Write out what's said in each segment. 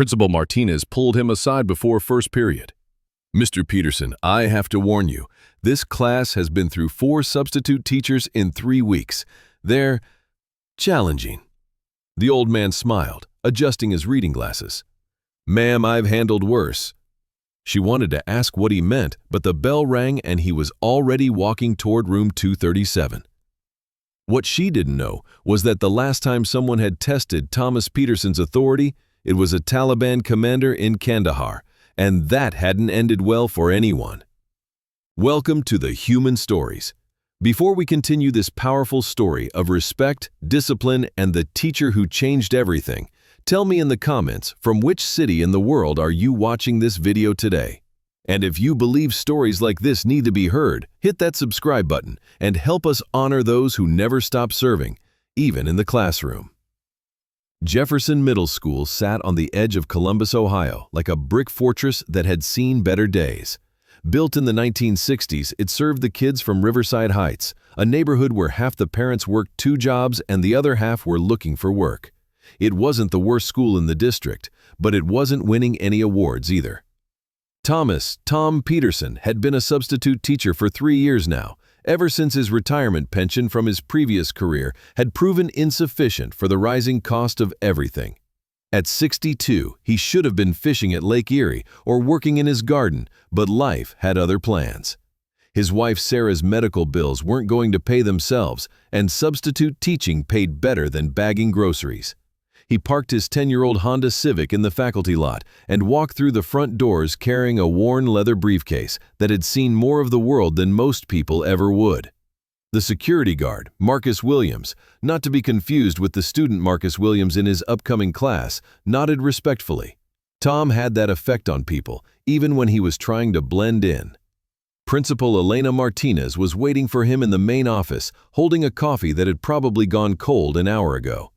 Principal Martinez pulled him aside before first period. "Mr. Peterson, I have to warn you, this class has been through 4 substitute teachers in 3 weeks. They're challenging." The old man smiled, adjusting his reading glasses. "Ma'am, I've handled worse." She wanted to ask what he meant, but the bell rang and he was already walking toward room 237. What she didn't know was that the last time someone had tested Thomas Peterson's authority, it was a Taliban commander in Kandahar, and that hadn't ended well for anyone. Welcome to the Human Stories. Before we continue this powerful story of respect, discipline, and the teacher who changed everything, tell me in the comments from which city in the world are you watching this video today? And if you believe stories like this need to be heard, hit that subscribe button and help us honor those who never stop serving, even in the classroom. Jefferson Middle School sat on the edge of Columbus, Ohio, like a brick fortress that had seen better days. Built in the 1960s, it served the kids from Riverside Heights, a neighborhood where half the parents worked 2 jobs and the other half were looking for work. It wasn't the worst school in the district, but it wasn't winning any awards either. Tom Peterson had been a substitute teacher for 3 years now, ever since his retirement pension from his previous career had proven insufficient for the rising cost of everything. At 62, he should have been fishing at Lake Erie or working in his garden, but life had other plans. His wife Sarah's medical bills weren't going to pay themselves, and substitute teaching paid better than bagging groceries. He parked his 10-year-old Honda Civic in the faculty lot and walked through the front doors carrying a worn leather briefcase that had seen more of the world than most people ever would. The security guard, Marcus Williams, not to be confused with the student Marcus Williams in his upcoming class, nodded respectfully. Tom had that effect on people, even when he was trying to blend in. Principal Elena Martinez was waiting for him in the main office, holding a coffee that had probably gone cold an hour ago.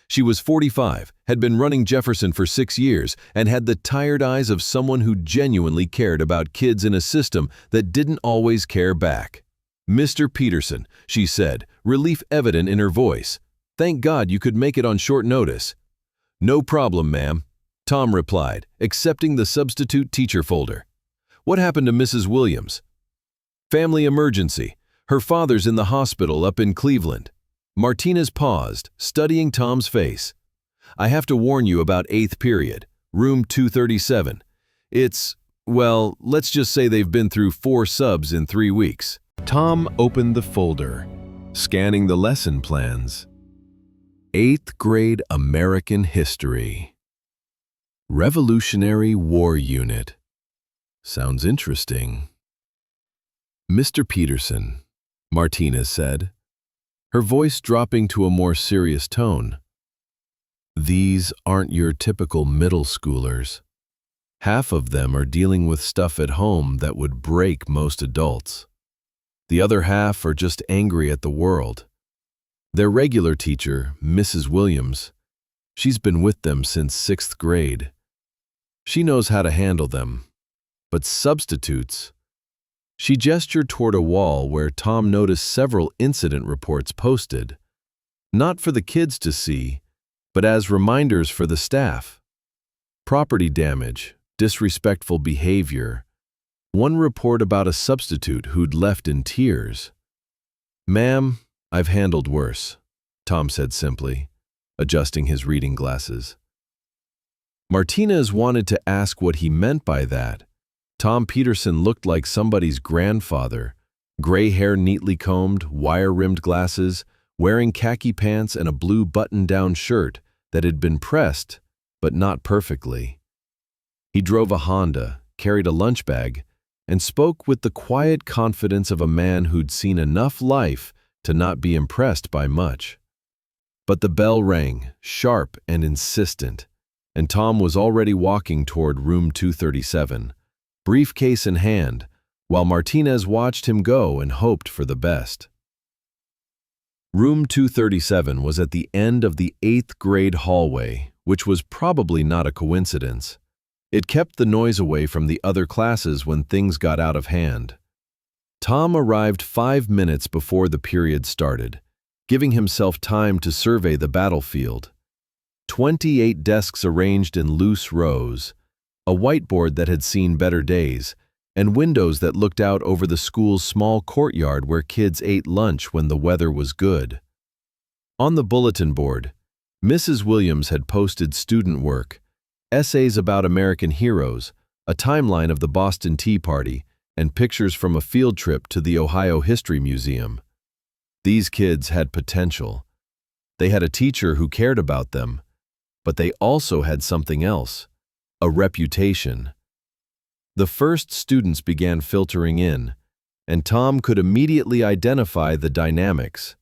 She was 45, had been running Jefferson for 6 years, and had the tired eyes of someone who genuinely cared about kids in a system that didn't always care back. "Mr. Peterson," she said, relief evident in her voice. "Thank God you could make it on short notice." "No problem, ma'am," Tom replied, accepting the substitute teacher folder. "What happened to Mrs. Williams?" "Family emergency. Her father's in the hospital up in Cleveland." Martinez paused, studying Tom's face. "I have to warn you about 8th period, room 237. Well, let's just say they've been through 4 subs in 3 weeks. Tom opened the folder, scanning the lesson plans. 8th grade American History. Revolutionary War Unit. Sounds interesting. "Mr. Peterson," Martinez said, her voice dropping to a more serious tone. "These aren't your typical middle schoolers. Half of them are dealing with stuff at home that would break most adults. The other half are just angry at the world. Their regular teacher, Mrs. Williams, she's been with them since 6th grade. She knows how to handle them. But substitutes..." She gestured toward a wall where Tom noticed several incident reports posted, not for the kids to see, but as reminders for the staff. Property damage, disrespectful behavior. One report about a substitute who'd left in tears. "Ma'am, I've handled worse," Tom said simply, adjusting his reading glasses. Martinez wanted to ask what he meant by that. Tom Peterson looked like somebody's grandfather, gray hair neatly combed, wire-rimmed glasses, wearing khaki pants and a blue button-down shirt that had been pressed, but not perfectly. He drove a Honda, carried a lunch bag, and spoke with the quiet confidence of a man who'd seen enough life to not be impressed by much. But the bell rang, sharp and insistent, and Tom was already walking toward room 237, briefcase in hand, while Martinez watched him go and hoped for the best. Room 237 was at the end of the 8th grade hallway, which was probably not a coincidence. It kept the noise away from the other classes when things got out of hand. Tom arrived 5 minutes before the period started, giving himself time to survey the battlefield. 28 desks arranged in loose rows, a whiteboard that had seen better days, and windows that looked out over the school's small courtyard where kids ate lunch when the weather was good. On the bulletin board, Mrs. Williams had posted student work, essays about American heroes, a timeline of the Boston Tea Party, and pictures from a field trip to the Ohio History Museum. These kids had potential. They had a teacher who cared about them, but they also had something else, a reputation. The first students began filtering in, and Tom could immediately identify the dynamics.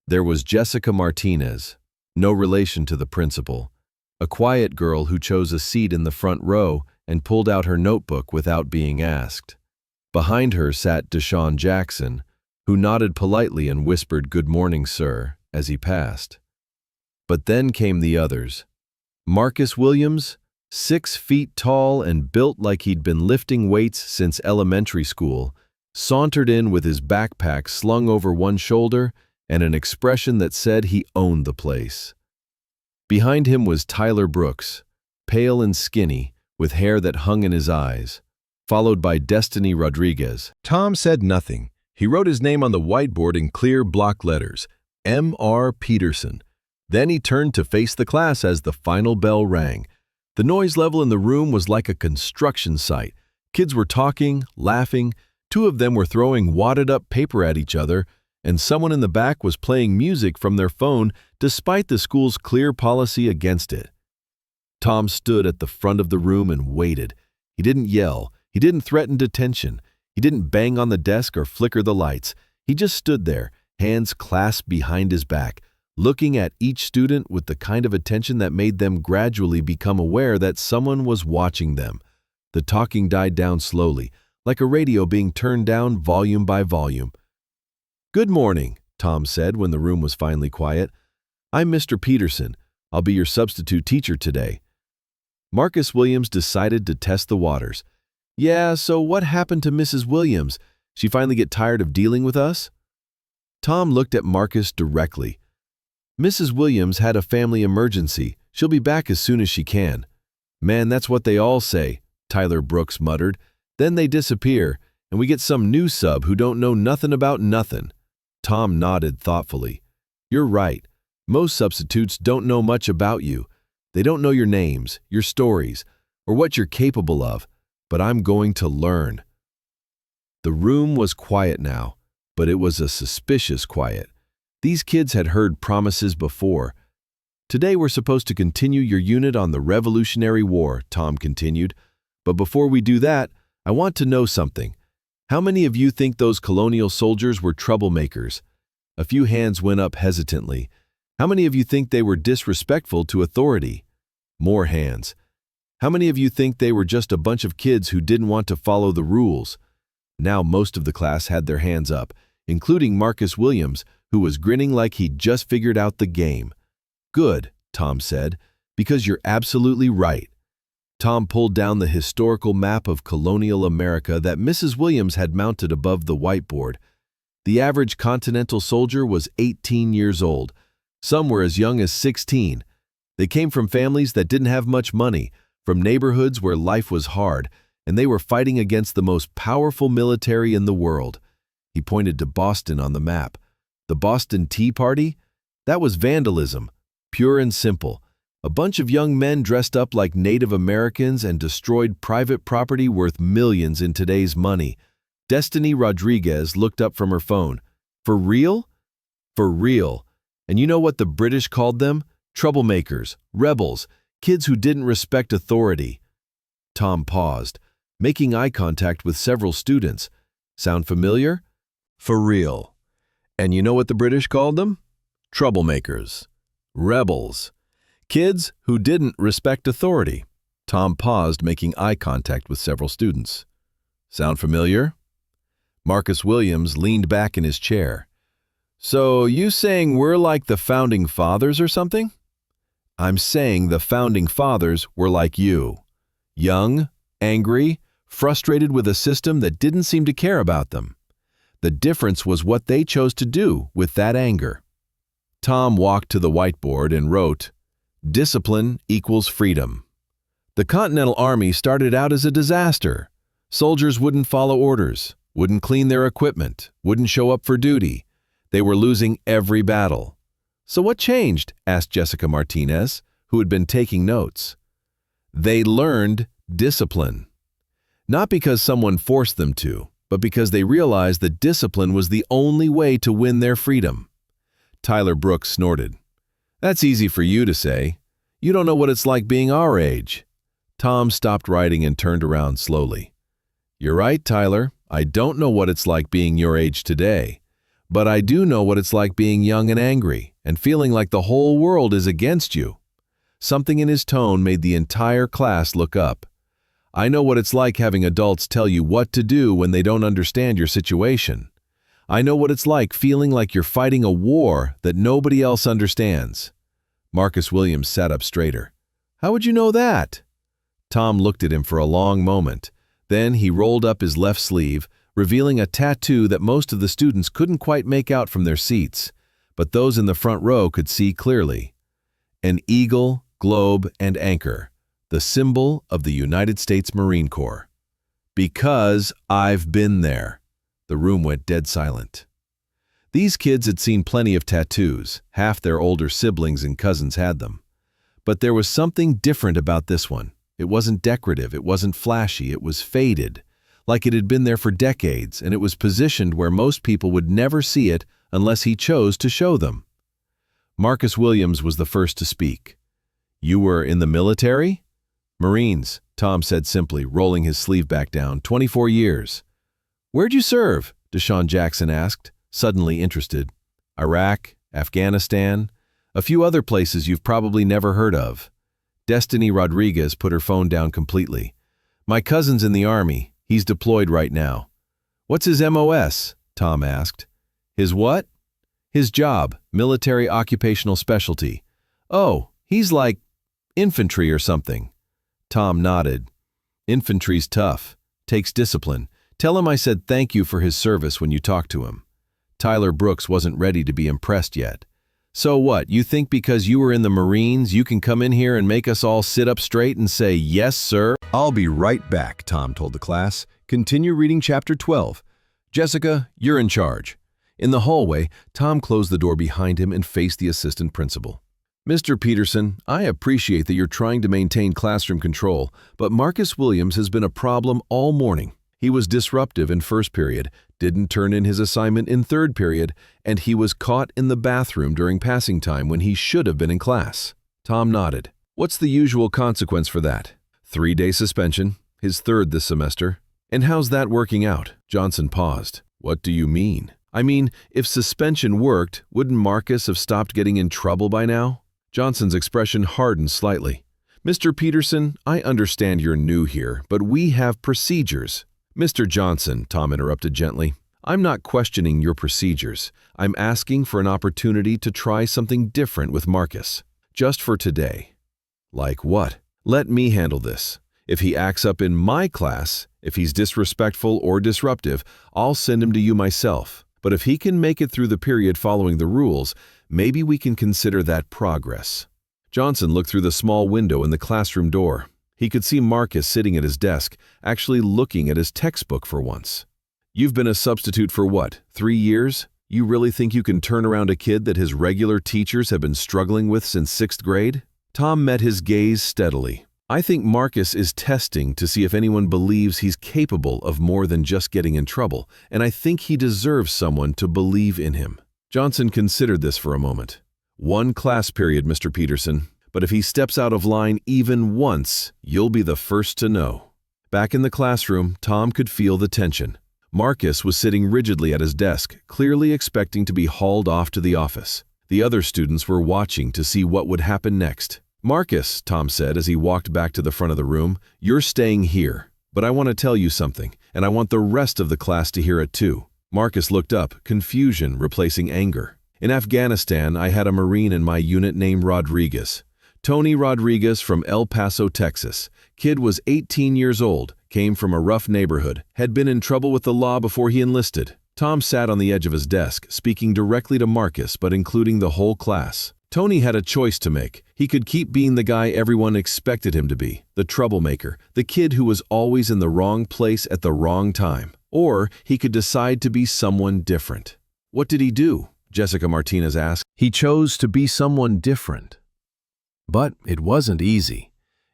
There was Jessica Martinez, no relation to the principal, a quiet girl who chose a seat in the front row and pulled out her notebook without being asked. Behind her sat Deshaun Jackson, who nodded politely and whispered, "Good morning, sir," as he passed. But then came the others. Marcus Williams, 6 feet tall and built like he'd been lifting weights since elementary school, sauntered in with his backpack slung over one shoulder and an expression that said he owned the place. Behind him was Tyler Brooks, pale and skinny, with hair that hung in his eyes, followed by Destiny Rodriguez. Tom said nothing. He wrote his name on the whiteboard in clear block letters, M.R. Peterson. Then he turned to face the class as the final bell rang. The noise level in the room was like a construction site. Kids were talking, laughing, 2 of them were throwing wadded-up paper at each other, and someone in the back was playing music from their phone despite the school's clear policy against it. Tom stood at the front of the room and waited. He didn't yell. He didn't threaten detention. He didn't bang on the desk or flicker the lights. He just stood there, hands clasped behind his back, looking at each student with the kind of attention that made them gradually become aware that someone was watching them. The talking died down slowly, like a radio being turned down volume by volume. "Good morning," Tom said when the room was finally quiet. "I'm Mr. Peterson. I'll be your substitute teacher today." Marcus Williams decided to test the waters. "Yeah, so what happened to Mrs. Williams? She finally get tired of dealing with us?" Tom looked at Marcus directly. "Mrs. Williams had a family emergency. She'll be back as soon as she can." "Man, that's what they all say," Tyler Brooks muttered. "Then they disappear, and we get some new sub who don't know nothing about nothing." Tom nodded thoughtfully. "You're right. Most substitutes don't know much about you. They don't know your names, your stories, or what you're capable of, but I'm going to learn." The room was quiet now, but it was a suspicious quiet. These kids had heard promises before. "Today we're supposed to continue your unit on the Revolutionary War," Tom continued. "But before we do that, I want to know something. How many of you think those colonial soldiers were troublemakers?" A few hands went up hesitantly. "How many of you think they were disrespectful to authority?" More hands. "How many of you think they were just a bunch of kids who didn't want to follow the rules?" Now most of the class had their hands up, including Marcus Williams, who was grinning like he'd just figured out the game. "Good," Tom said, "because you're absolutely right." Tom pulled down the historical map of colonial America that Mrs. Williams had mounted above the whiteboard. The average continental soldier was 18 years old. Some were as young as 16. They came from families that didn't have much money, from neighborhoods where life was hard, and they were fighting against the most powerful military in the world. He pointed to Boston on the map. The Boston Tea Party? That was vandalism, pure and simple. A bunch of young men dressed up like Native Americans and destroyed private property worth millions in today's money. Destiny Rodriguez looked up from her phone. "For real?" "For real. And you know what the British called them? Troublemakers, rebels, kids who didn't respect authority." Tom paused, making eye contact with several students. "Sound familiar?" "For real. And you know what the British called them? Troublemakers, rebels, kids who didn't respect authority." Tom paused, making eye contact with several students. "Sound familiar?" Marcus Williams leaned back in his chair. "So you saying we're like the Founding Fathers or something?" "I'm saying the Founding Fathers were like you. Young, angry, frustrated with a system that didn't seem to care about them. The difference was what they chose to do with that anger." Tom walked to the whiteboard and wrote, Discipline equals freedom. The Continental Army started out as a disaster. Soldiers wouldn't follow orders, wouldn't clean their equipment, wouldn't show up for duty. They were losing every battle. "So what changed?" asked Jessica Martinez, who had been taking notes. They learned discipline. Not because someone forced them to, but because they realized that discipline was the only way to win their freedom. Tyler Brooks snorted. "That's easy for you to say. You don't know what it's like being our age." Tom stopped writing and turned around slowly. "You're right, Tyler. I don't know what it's like being your age today. But I do know what it's like being young and angry, and feeling like the whole world is against you." Something in his tone made the entire class look up. "I know what it's like having adults tell you what to do when they don't understand your situation. I know what it's like feeling like you're fighting a war that nobody else understands." Marcus Williams sat up straighter. "How would you know that?" Tom looked at him for a long moment. Then he rolled up his left sleeve, revealing a tattoo that most of the students couldn't quite make out from their seats, but those in the front row could see clearly. An eagle, globe, and anchor, the symbol of the United States Marine Corps. "Because I've been there." The room went dead silent. These kids had seen plenty of tattoos. Half their older siblings and cousins had them. But there was something different about this one. It wasn't decorative, it wasn't flashy, it was faded, like it had been there for decades, and it was positioned where most people would never see it unless he chose to show them. Marcus Williams was the first to speak. "You were in the military?" "Marines," Tom said simply, rolling his sleeve back down. 24 years. "Where'd you serve?" Deshaun Jackson asked, suddenly interested. "Iraq, Afghanistan, a few other places you've probably never heard of." Destiny Rodriguez put her phone down completely. "My cousin's in the Army. He's deployed right now." "What's his MOS?" Tom asked. "His what?" "His job, military occupational specialty." "Oh, he's like infantry or something." Tom nodded. "Infantry's tough. Takes discipline. Tell him I said thank you for his service when you talk to him." Tyler Brooks wasn't ready to be impressed yet. "So what, you think because you were in the Marines you can come in here and make us all sit up straight and say, 'Yes, sir'?" "I'll be right back," Tom told the class. "Continue reading chapter 12. "Jessica, you're in charge." In the hallway, Tom closed the door behind him and faced the assistant principal. "Mr. Peterson, I appreciate that you're trying to maintain classroom control, but Marcus Williams has been a problem all morning. He was disruptive in first period, didn't turn in his assignment in third period, and he was caught in the bathroom during passing time when he should have been in class." Tom nodded. "What's the usual consequence for that?" 3-day suspension, his third this semester. "And how's that working out?" Johnson paused. "What do you mean?" "I mean, if suspension worked, wouldn't Marcus have stopped getting in trouble by now?" Johnson's expression hardened slightly. "Mr. Peterson, I understand you're new here, but we have procedures." "Mr. Johnson," Tom interrupted gently, "I'm not questioning your procedures. I'm asking for an opportunity to try something different with Marcus. Just for today." "Like what?" "Let me handle this. If he acts up in my class, if he's disrespectful or disruptive, I'll send him to you myself. But if he can make it through the period following the rules, maybe we can consider that progress." Johnson looked through the small window in the classroom door. He could see Marcus sitting at his desk, actually looking at his textbook for once. "You've been a substitute for what, 3 years? You really think you can turn around a kid that his regular teachers have been struggling with since 6th grade? Tom met his gaze steadily. "I think Marcus is testing to see if anyone believes he's capable of more than just getting in trouble, and I think he deserves someone to believe in him." Johnson considered this for a moment. "1 class period, Mr. Peterson. But if he steps out of line even once, you'll be the first to know." Back in the classroom, Tom could feel the tension. Marcus was sitting rigidly at his desk, clearly expecting to be hauled off to the office. The other students were watching to see what would happen next. "Marcus," Tom said as he walked back to the front of the room, "you're staying here. But I want to tell you something, and I want the rest of the class to hear it too." Marcus looked up, confusion replacing anger. "In Afghanistan, I had a Marine in my unit named Rodriguez. Tony Rodriguez from El Paso, Texas. Kid was 18 years old, came from a rough neighborhood, had been in trouble with the law before he enlisted." Tom sat on the edge of his desk, speaking directly to Marcus but including the whole class. Tony had a choice to make. He could keep being the guy everyone expected him to be, the troublemaker, the kid who was always in the wrong place at the wrong time. Or he could decide to be someone different. What did he do? Jessica Martinez asked. He chose to be someone different. But it wasn't easy.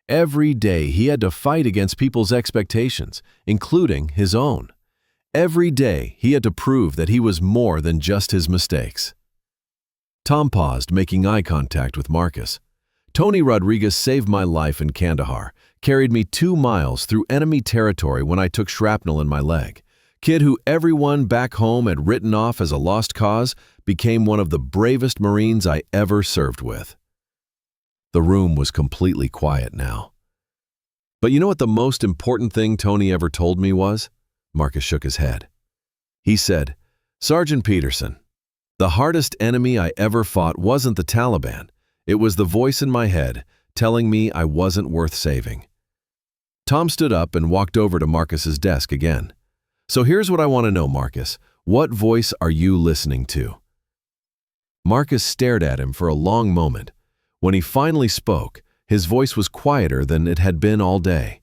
Every day he had to fight against people's expectations, including his own. Every day he had to prove that he was more than just his mistakes. Tom paused, making eye contact with Marcus. Tony Rodriguez saved my life in Kandahar, carried me 2 miles through enemy territory when I took shrapnel in my leg. Kid who everyone back home had written off as a lost cause became one of the bravest Marines I ever served with. The room was completely quiet now. But you know what the most important thing Tony ever told me was? Marcus shook his head. He said, "Sergeant Peterson, the hardest enemy I ever fought wasn't the Taliban. It was the voice in my head telling me I wasn't worth saving." Tom stood up and walked over to Marcus's desk again. "So here's what I want to know, Marcus. What voice are you listening to?" Marcus stared at him for a long moment. When he finally spoke, his voice was quieter than it had been all day.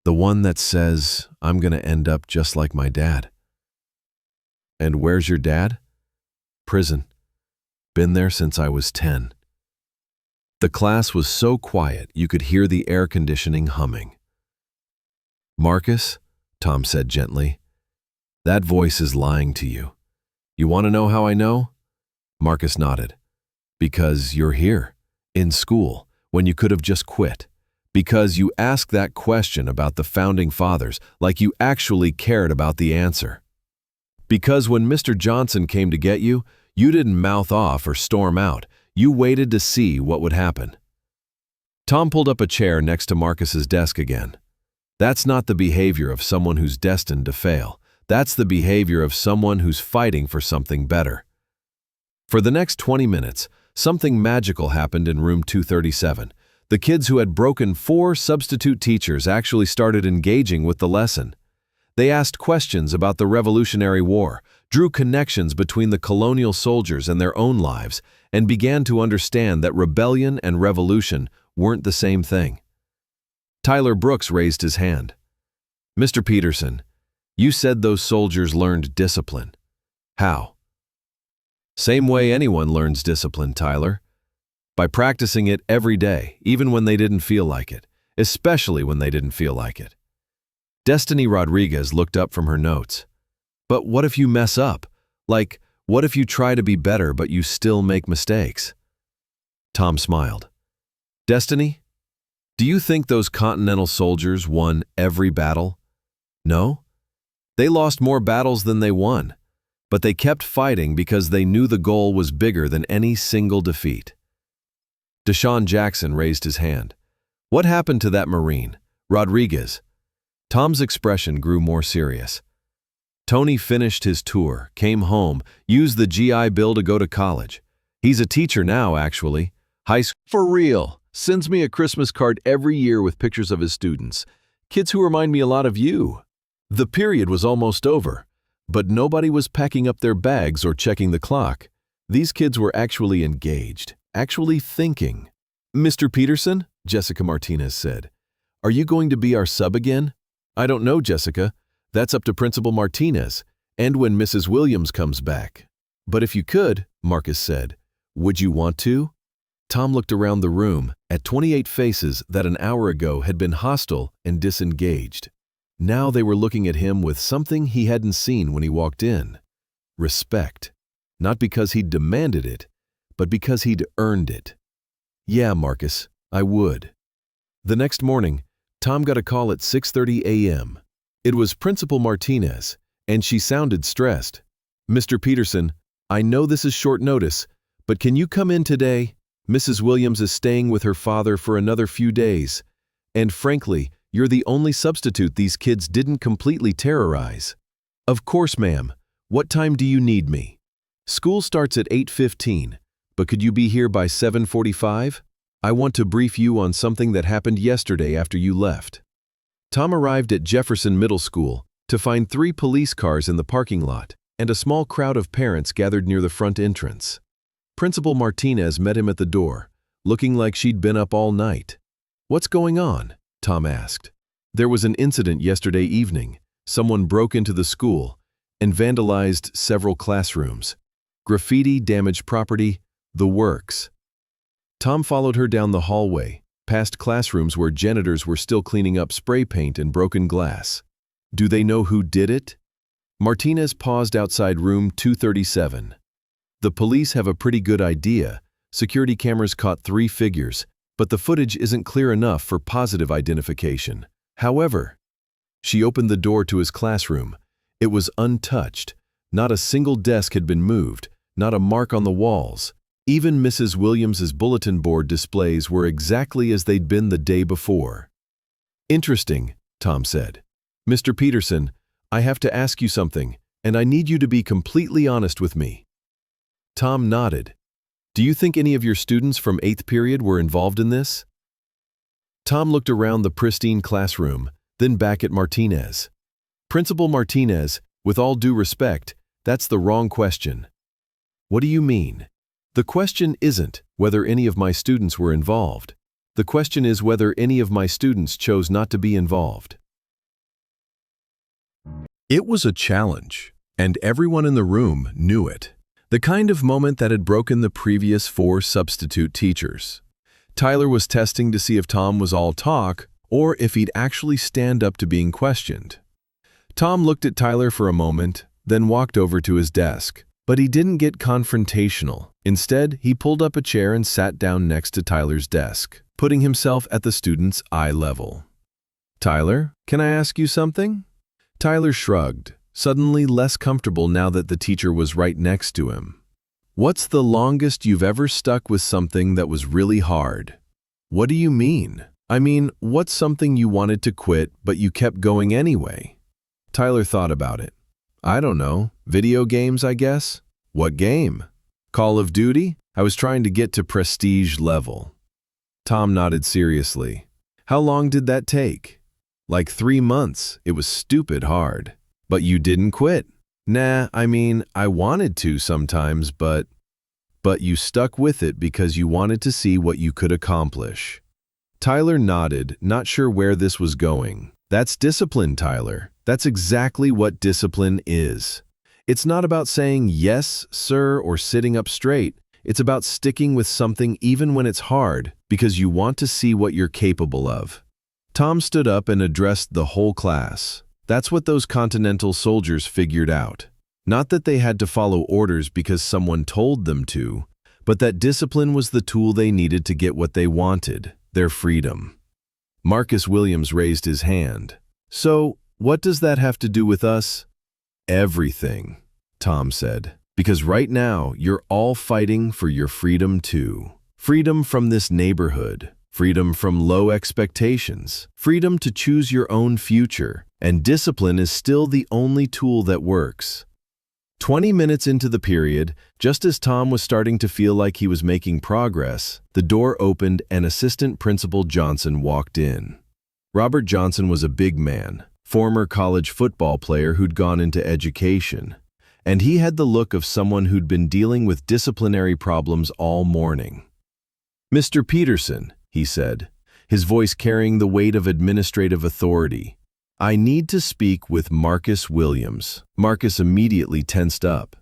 "The one that says, I'm going to end up just like my dad." "And where's your dad?" "Prison. Been there since I was 10. The class was so quiet you could hear the air conditioning humming. "Marcus," Tom said gently, "that voice is lying to you. You want to know how I know?" Marcus nodded. "Because you're here, in school, when you could have just quit. Because you asked that question about the Founding Fathers like you actually cared about the answer. Because when Mr. Johnson came to get you, you didn't mouth off or storm out. You waited to see what would happen." Tom pulled up a chair next to Marcus's desk again. "That's not the behavior of someone who's destined to fail. That's the behavior of someone who's fighting for something better." For the next 20 minutes, something magical happened in room 237. The kids who had broken 4 substitute teachers actually started engaging with the lesson. They asked questions about the Revolutionary War, drew connections between the colonial soldiers and their own lives, and began to understand that rebellion and revolution weren't the same thing. Tyler Brooks raised his hand. "Mr. Peterson, you said those soldiers learned discipline. How?" "Same way anyone learns discipline, Tyler. By practicing it every day, even when they didn't feel like it, especially when they didn't feel like it." Destiny Rodriguez looked up from her notes. "But what if you mess up? Like, what if you try to be better but you still make mistakes?" Tom smiled. "Destiny, do you think those Continental soldiers won every battle? No? They lost more battles than they won, but they kept fighting because they knew the goal was bigger than any single defeat." Deshaun Jackson raised his hand. "What happened to that Marine, Rodriguez?" Tom's expression grew more serious. "Tony finished his tour, came home, used the GI Bill to go to college. He's a teacher now, actually. High school. For real. Sends me a Christmas card every year with pictures of his students. Kids who remind me a lot of you." The period was almost over, but nobody was packing up their bags or checking the clock. These kids were actually engaged, actually thinking. "Mr. Peterson," Jessica Martinez said, "are you going to be our sub again?" "I don't know, Jessica. That's up to Principal Martinez, and when Mrs. Williams comes back. But if you could," Marcus said, "would you want to?" Tom looked around the room at 28 faces that an hour ago had been hostile and disengaged. Now they were looking at him with something he hadn't seen when he walked in. Respect. Not because he'd demanded it, but because he'd earned it. "Yeah, Marcus, I would." The next morning, Tom got a call at 6:30 a.m. It was Principal Martinez, and she sounded stressed. "Mr. Peterson, I know this is short notice, but can you come in today? Mrs. Williams is staying with her father for another few days. And frankly, you're the only substitute these kids didn't completely terrorize." "Of course, ma'am. What time do you need me?" "School starts at 8:15, but could you be here by 7:45? I want to brief you on something that happened yesterday after you left." Tom arrived at Jefferson Middle School to find 3 police cars in the parking lot and a small crowd of parents gathered near the front entrance. Principal Martinez met him at the door, looking like she'd been up all night. "What's going on?" Tom asked. "There was an incident yesterday evening. Someone broke into the school and vandalized several classrooms. Graffiti, damaged property, the works." Tom followed her down the hallway, past classrooms where janitors were still cleaning up spray paint and broken glass. "Do they know who did it?" Martinez paused outside room 237. "The police have a pretty good idea. Security cameras caught 3 figures, but the footage isn't clear enough for positive identification. However," she opened the door to his classroom. It was untouched. Not a single desk had been moved, not a mark on the walls. Even Mrs. Williams's bulletin board displays were exactly as they'd been the day before. "Interesting," Tom said. "Mr. Peterson, I have to ask you something, and I need you to be completely honest with me." Tom nodded. "Do you think any of your students from 8th period were involved in this?" Tom looked around the pristine classroom, then back at Martinez. "Principal Martinez, with all due respect, that's the wrong question." "What do you mean?" "The question isn't whether any of my students were involved. The question is whether any of my students chose not to be involved." It was a challenge, and everyone in the room knew it. The kind of moment that had broken the previous 4 substitute teachers. Tyler was testing to see if Tom was all talk or if he'd actually stand up to being questioned. Tom looked at Tyler for a moment, then walked over to his desk. But he didn't get confrontational. Instead, he pulled up a chair and sat down next to Tyler's desk, putting himself at the student's eye level. "Tyler, can I ask you something?" Tyler shrugged, suddenly less comfortable now that the teacher was right next to him. "What's the longest you've ever stuck with something that was really hard?" "What do you mean?" "I mean, what's something you wanted to quit but you kept going anyway?" Tyler thought about it. "I don't know. Video games, I guess." "What game?" "Call of Duty? I was trying to get to prestige level." Tom nodded seriously. "How long did that take?" "Like 3 months. It was stupid hard." "But you didn't quit." "Nah, I mean, I wanted to sometimes, but you stuck with it because you wanted to see what you could accomplish." Tyler nodded, not sure where this was going. "That's discipline, Tyler. That's exactly what discipline is. It's not about saying yes, sir, or sitting up straight. It's about sticking with something even when it's hard because you want to see what you're capable of." Tom stood up and addressed the whole class. That's what those Continental soldiers figured out. Not that they had to follow orders because someone told them to, but that discipline was the tool they needed to get what they wanted, their freedom. Marcus Williams raised his hand. "So, what does that have to do with us?" "Everything," Tom said. "Because right now, you're all fighting for your freedom too. Freedom from this neighborhood. Freedom from low expectations. Freedom to choose your own future. And discipline is still the only tool that works." 20 minutes into the period, just as Tom was starting to feel like he was making progress, the door opened and Assistant Principal Johnson walked in. Robert Johnson was a big man, former college football player who'd gone into education, and he had the look of someone who'd been dealing with disciplinary problems all morning. "Mr. Peterson," he said, his voice carrying the weight of administrative authority, "I need to speak with Marcus Williams." Marcus immediately tensed up.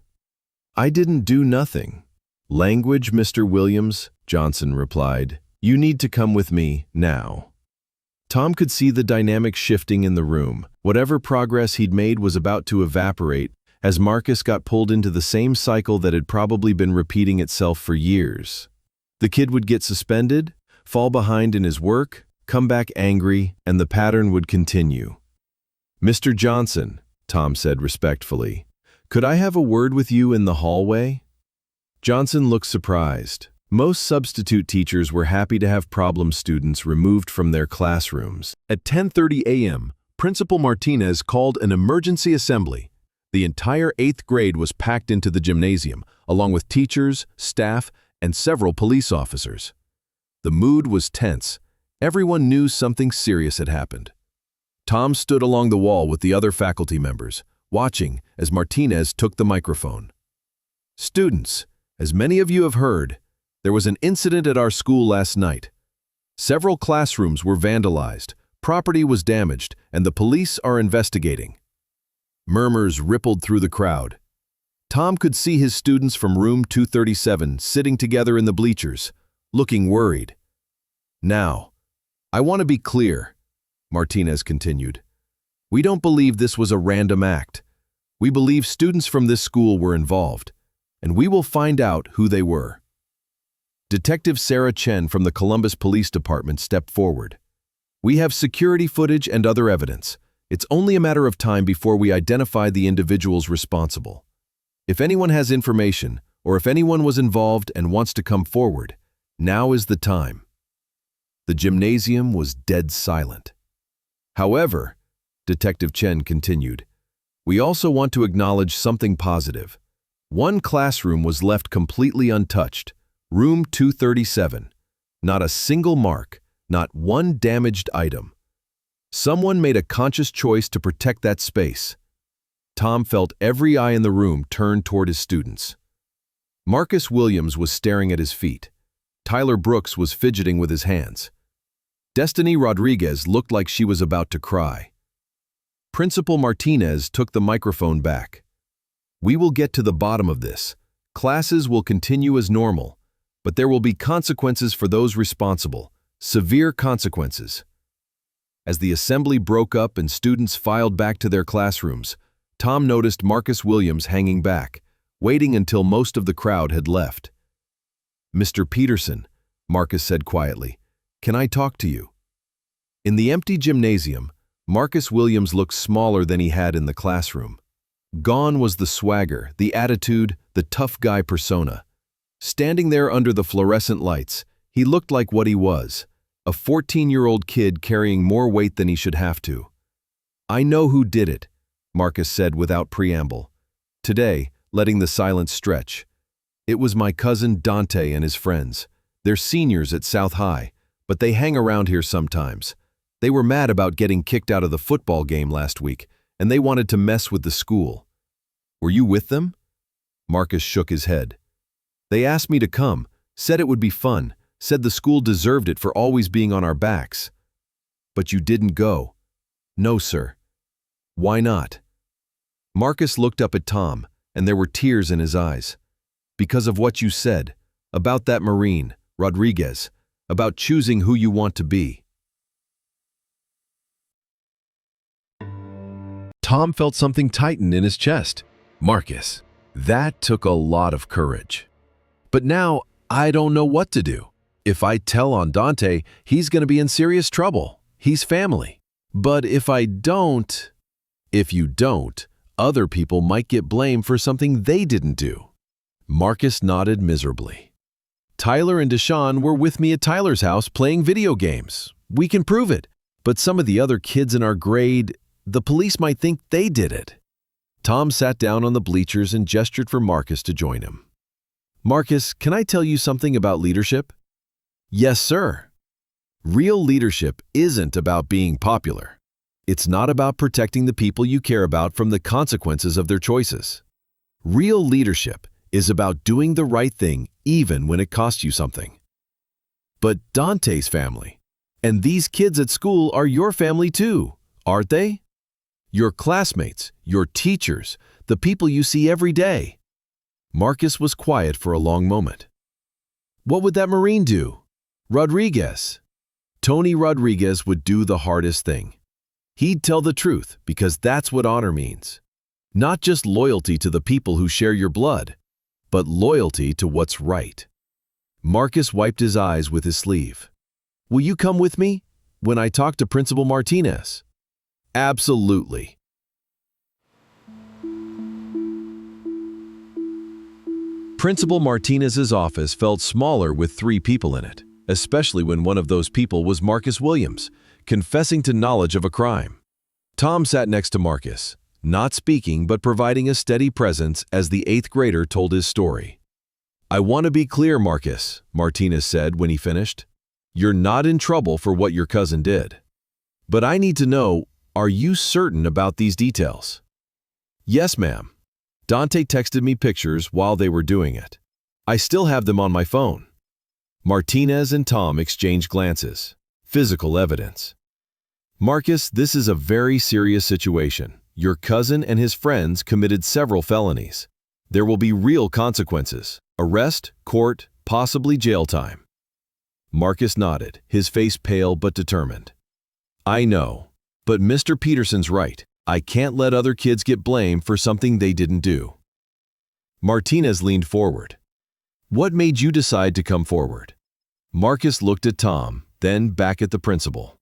"I didn't do nothing." "Language, Mr. Williams," Johnson replied. "You need to come with me now." Tom could see the dynamic shifting in the room. Whatever progress he'd made was about to evaporate as Marcus got pulled into the same cycle that had probably been repeating itself for years. The kid would get suspended, fall behind in his work, come back angry, and the pattern would continue. "Mr. Johnson," Tom said respectfully, "could I have a word with you in the hallway?" Johnson looked surprised. Most substitute teachers were happy to have problem students removed from their classrooms. At 10:30 a.m., Principal Martinez called an emergency assembly. The entire 8th grade was packed into the gymnasium, along with teachers, staff, and several police officers. The mood was tense. Everyone knew something serious had happened. Tom stood along the wall with the other faculty members, watching as Martinez took the microphone. "Students, As many of you have heard, there was an incident at our school last night. Several classrooms were vandalized, property was damaged, and the police are investigating. Murmurs rippled through the crowd. Tom could see his students from room 237 sitting together in the bleachers, looking worried. Now, I want to be clear, Martinez continued. We don't believe this was a random act. We believe students from this school were involved, and we will find out who they were. Detective Sarah Chen from the Columbus Police Department stepped forward. We have security footage and other evidence. It's only a matter of time before we identify the individuals responsible. If anyone has information, or if anyone was involved and wants to come forward, now is the time. The gymnasium was dead silent. However, Detective Chen continued, we also want to acknowledge something positive. One classroom was left completely untouched, room 237. Not a single mark, not one damaged item. Someone made a conscious choice to protect that space. Tom felt every eye in the room turn toward his students. Marcus Williams was staring at his feet. Tyler Brooks was fidgeting with his hands. Destiny Rodriguez looked like she was about to cry. Principal Martinez took the microphone back. We will get to the bottom of this. Classes will continue as normal, but there will be consequences for those responsible, severe consequences. As the assembly broke up and students filed back to their classrooms, Tom noticed Marcus Williams hanging back, waiting until most of the crowd had left. Mr. Peterson, Marcus said quietly, can I talk to you? In the empty gymnasium, Marcus Williams looked smaller than he had in the classroom. Gone was the swagger, the attitude, the tough guy persona. Standing there under the fluorescent lights, he looked like what he was, a 14-year-old kid carrying more weight than he should have to. I know who did it, Marcus said without preamble. Today, letting the silence stretch. It was my cousin Dante and his friends. They're seniors at South High, but they hang around here sometimes. They were mad about getting kicked out of the football game last week, and they wanted to mess with the school. Were you with them? Marcus shook his head. They asked me to come, said it would be fun, said the school deserved it for always being on our backs. But you didn't go. No, sir. Why not? Marcus looked up at Tom, and there were tears in his eyes. Because of what you said, about that Marine, Rodriguez, about choosing who you want to be. Tom felt something tighten in his chest. Marcus, that took a lot of courage. But now, I don't know what to do. If I tell on Dante, he's going to be in serious trouble. He's family. But if I don't... If you don't, other people might get blamed for something they didn't do. Marcus nodded miserably. Tyler and Deshaun were with me at Tyler's house playing video games. We can prove it. But some of the other kids in our grade, the police might think they did it. Tom sat down on the bleachers and gestured for Marcus to join him. Marcus, can I tell you something about leadership? Yes, sir. Real leadership isn't about being popular. It's not about protecting the people you care about from the consequences of their choices. Real leadership is about doing the right thing even when it costs you something. But Dante's family, and these kids at school are your family too, aren't they? Your classmates, your teachers, the people you see every day. Marcus was quiet for a long moment. What would that Marine do? Rodriguez. Tony Rodriguez would do the hardest thing. He'd tell the truth because that's what honor means. Not just loyalty to the people who share your blood, but loyalty to what's right. Marcus wiped his eyes with his sleeve. Will you come with me when I talk to Principal Martinez? Absolutely. Principal Martinez's office felt smaller with 3 people in it, especially when one of those people was Marcus Williams, confessing to knowledge of a crime. Tom sat next to Marcus, not speaking but providing a steady presence as the 8th grader told his story. I want to be clear, Marcus, Martinez said when he finished. You're not in trouble for what your cousin did. But I need to know, are you certain about these details? Yes, ma'am. Dante texted me pictures while they were doing it. I still have them on my phone." Martinez and Tom exchanged glances. Physical evidence. "Marcus, this is a very serious situation. Your cousin and his friends committed several felonies. There will be real consequences. Arrest, court, possibly jail time." Marcus nodded, his face pale but determined. "I know, but Mr. Peterson's right. I can't let other kids get blamed for something they didn't do." Martinez leaned forward. "What made you decide to come forward?" Marcus looked at Tom, then back at the principal.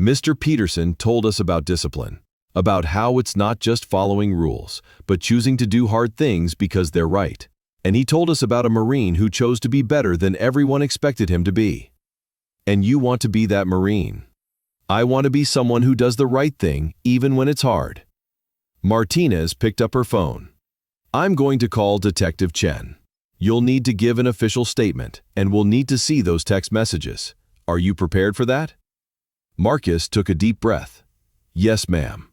"Mr. Peterson told us about discipline, about how it's not just following rules, but choosing to do hard things because they're right. And he told us about a Marine who chose to be better than everyone expected him to be. And you want to be that Marine. I want to be someone who does the right thing even when it's hard." Martinez picked up her phone. "I'm going to call Detective Chen. You'll need to give an official statement, and we'll need to see those text messages. Are you prepared for that?" Marcus took a deep breath. "Yes, ma'am."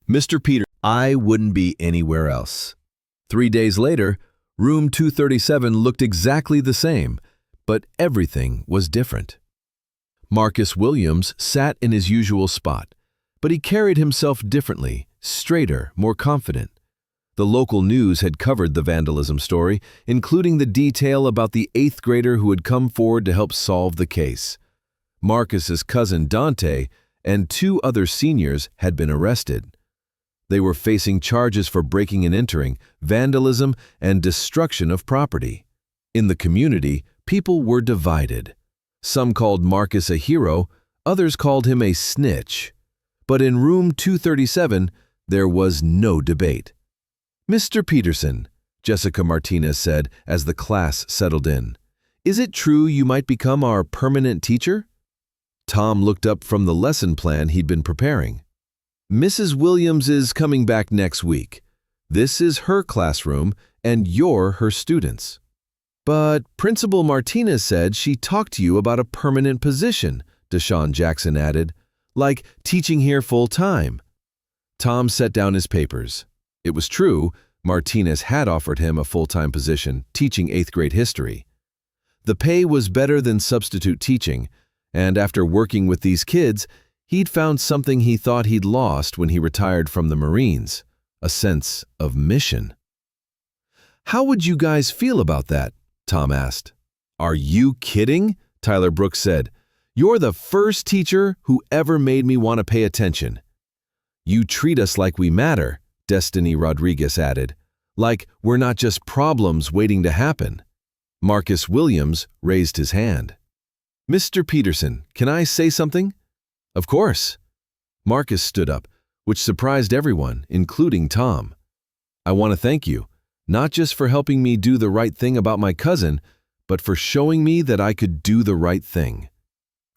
"Mr. Peter, I wouldn't be anywhere else." 3 days later, room 237 looked exactly the same, but everything was different. Marcus Williams sat in his usual spot, but he carried himself differently, straighter, more confident. The local news had covered the vandalism story, including the detail about the 8th grader who had come forward to help solve the case. Marcus's cousin Dante and 2 other seniors had been arrested. They were facing charges for breaking and entering, vandalism, and destruction of property. In the community, people were divided. Some called Marcus a hero, others called him a snitch. But in room 237, there was no debate. "Mr. Peterson," Jessica Martinez said as the class settled in, "is it true you might become our permanent teacher?" Tom looked up from the lesson plan he'd been preparing. "Mrs. Williams is coming back next week. This is her classroom, and you're her students." "But Principal Martinez said she talked to you about a permanent position," Deshaun Jackson added, "like teaching here full-time." Tom set down his papers. It was true, Martinez had offered him a full-time position teaching 8th grade history. The pay was better than substitute teaching, and after working with these kids, he'd found something he thought he'd lost when he retired from the Marines, a sense of mission. "How would you guys feel about that?" Tom asked. "Are you kidding?" Tyler Brooks said. "You're the first teacher who ever made me want to pay attention." "You treat us like we matter," Destiny Rodriguez added. "Like we're not just problems waiting to happen." Marcus Williams raised his hand. "Mr. Peterson, can I say something?" "Of course." Marcus stood up, which surprised everyone, including Tom. "I want to thank you, not just for helping me do the right thing about my cousin, but for showing me that I could do the right thing.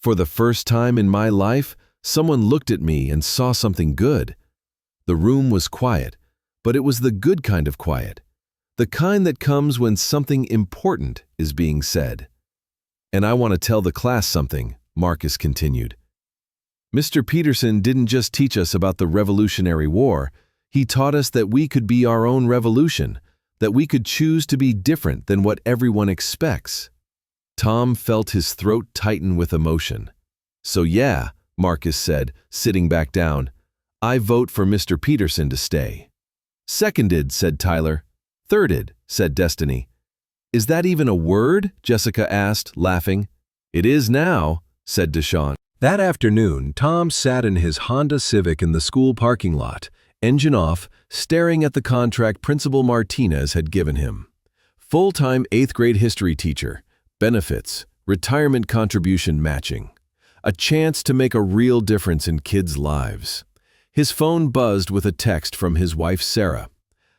For the first time in my life, someone looked at me and saw something good." The room was quiet, but it was the good kind of quiet, the kind that comes when something important is being said. "And I want to tell the class something," Marcus continued. "Mr. Peterson didn't just teach us about the Revolutionary War. He taught us that we could be our own revolution, that we could choose to be different than what everyone expects." Tom felt his throat tighten with emotion. "So yeah," Marcus said, sitting back down, "I vote for Mr. Peterson to stay." "Seconded," said Tyler. "Thirded," said Destiny. "Is that even a word?" Jessica asked, laughing. "It is now," said Deshaun. That afternoon, Tom sat in his Honda Civic in the school parking lot, engine off, staring at the contract Principal Martinez had given him. Full-time 8th grade history teacher, benefits, retirement contribution matching. A chance to make a real difference in kids' lives. His phone buzzed with a text from his wife Sarah.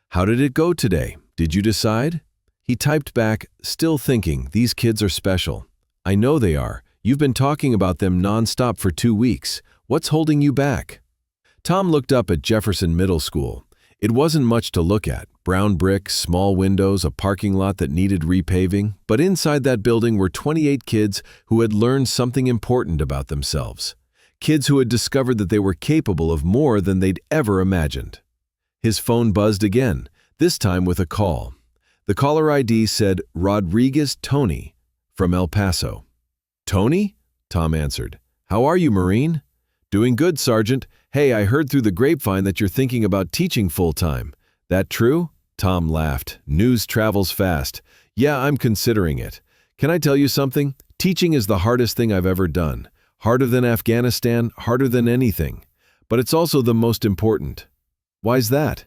"How did it go today? Did you decide?" He typed back, still thinking, "These kids are special. I know they are. You've been talking about them nonstop for 2 weeks. What's holding you back?" Tom looked up at Jefferson Middle School. It wasn't much to look at. Brown bricks, small windows, a parking lot that needed repaving. But inside that building were 28 kids who had learned something important about themselves. Kids who had discovered that they were capable of more than they'd ever imagined. His phone buzzed again, this time with a call. The caller ID said Rodriguez Tony from El Paso. "Tony?" Tom answered. "How are you, Marine?" "Doing good, Sergeant. Hey, I heard through the grapevine that you're thinking about teaching full-time. That true?" Tom laughed. "News travels fast. Yeah, I'm considering it. Can I tell you something? Teaching is the hardest thing I've ever done. Harder than Afghanistan, harder than anything. But it's also the most important. Why's that?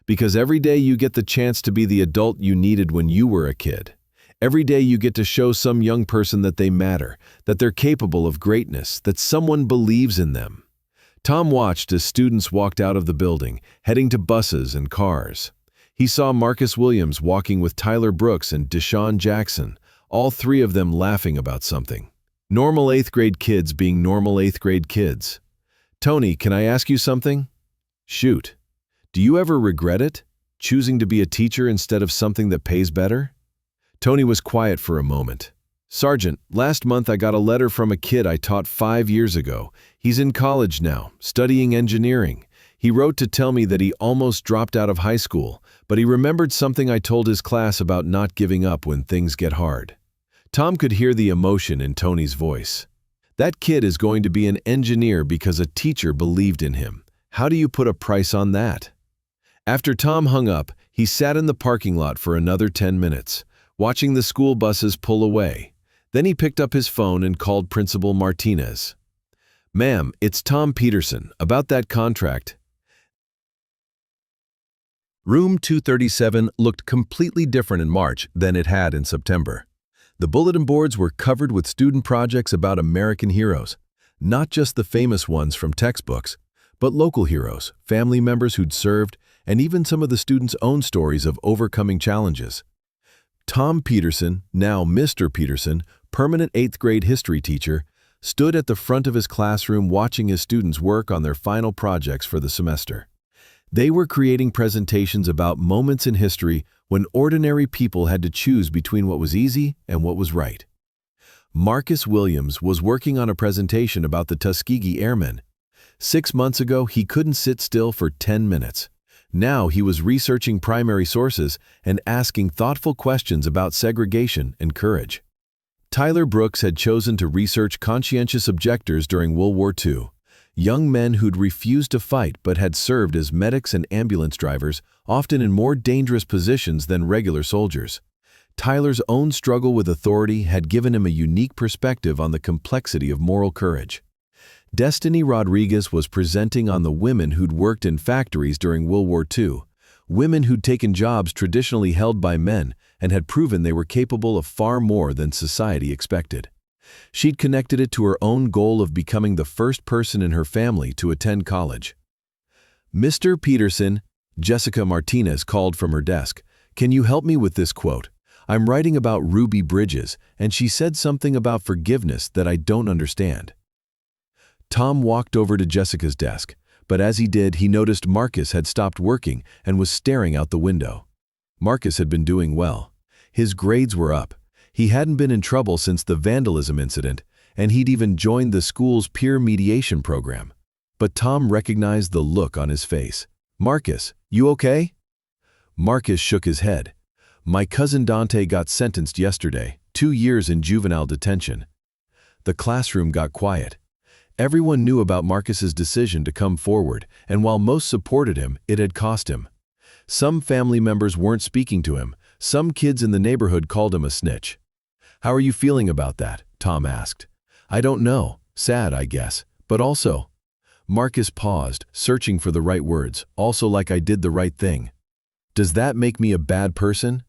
Because every day you get the chance to be the adult you needed when you were a kid. Every day you get to show some young person that they matter, that they're capable of greatness, that someone believes in them." Tom watched as students walked out of the building, heading to buses and cars. He saw Marcus Williams walking with Tyler Brooks and Deshaun Jackson, all three of them laughing about something. Normal 8th grade kids being normal 8th grade kids. "Tony, can I ask you something?" "Shoot. Do you ever regret it? Choosing to be a teacher instead of something that pays better?" Tony was quiet for a moment. "Sergeant, last month I got a letter from a kid I taught 5 years ago. He's in college now, studying engineering. He wrote to tell me that he almost dropped out of high school, but he remembered something I told his class about not giving up when things get hard." Tom could hear the emotion in Tony's voice. That kid is going to be an engineer because a teacher believed in him. How do you put a price on that? After Tom hung up, he sat in the parking lot for another 10 minutes, watching the school buses pull away. Then he picked up his phone and called Principal Martinez. "Ma'am, it's Tom Peterson, about that contract." Room 237 looked completely different in March than it had in September. The bulletin boards were covered with student projects about American heroes, not just the famous ones from textbooks, but local heroes, family members who'd served, and even some of the students' own stories of overcoming challenges. Tom Peterson, now Mr. Peterson, permanent 8th grade history teacher, stood at the front of his classroom watching his students work on their final projects for the semester. They were creating presentations about moments in history when ordinary people had to choose between what was easy and what was right. Marcus Williams was working on a presentation about the Tuskegee Airmen. 6 months ago, he couldn't sit still for 10 minutes. Now he was researching primary sources and asking thoughtful questions about segregation and courage. Tyler Brooks had chosen to research conscientious objectors during World War II, young men who'd refused to fight but had served as medics and ambulance drivers, often in more dangerous positions than regular soldiers. Tyler's own struggle with authority had given him a unique perspective on the complexity of moral courage. Destiny Rodriguez was presenting on the women who'd worked in factories during World War II, women who'd taken jobs traditionally held by men and had proven they were capable of far more than society expected. She'd connected it to her own goal of becoming the first person in her family to attend college. "Mr. Peterson," Jessica Martinez called from her desk, "can you help me with this quote? I'm writing about Ruby Bridges, and she said something about forgiveness that I don't understand." Tom walked over to Jessica's desk, but as he did, he noticed Marcus had stopped working and was staring out the window. Marcus had been doing well. His grades were up. He hadn't been in trouble since the vandalism incident, and he'd even joined the school's peer mediation program. But Tom recognized the look on his face. "Marcus, you okay?" Marcus shook his head. "My cousin Dante got sentenced yesterday, 2 years in juvenile detention." The classroom got quiet. Everyone knew about Marcus's decision to come forward, and while most supported him, it had cost him. Some family members weren't speaking to him. Some kids in the neighborhood called him a snitch. "How are you feeling about that?" Tom asked. "I don't know. Sad, I guess. But also—" Marcus paused, searching for the right words, "also like I did the right thing." "Does that make me a bad person?"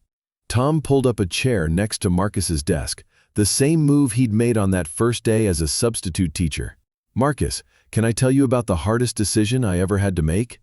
Tom pulled up a chair next to Marcus's desk, the same move he'd made on that first day as a substitute teacher. "Marcus, can I tell you about the hardest decision I ever had to make?"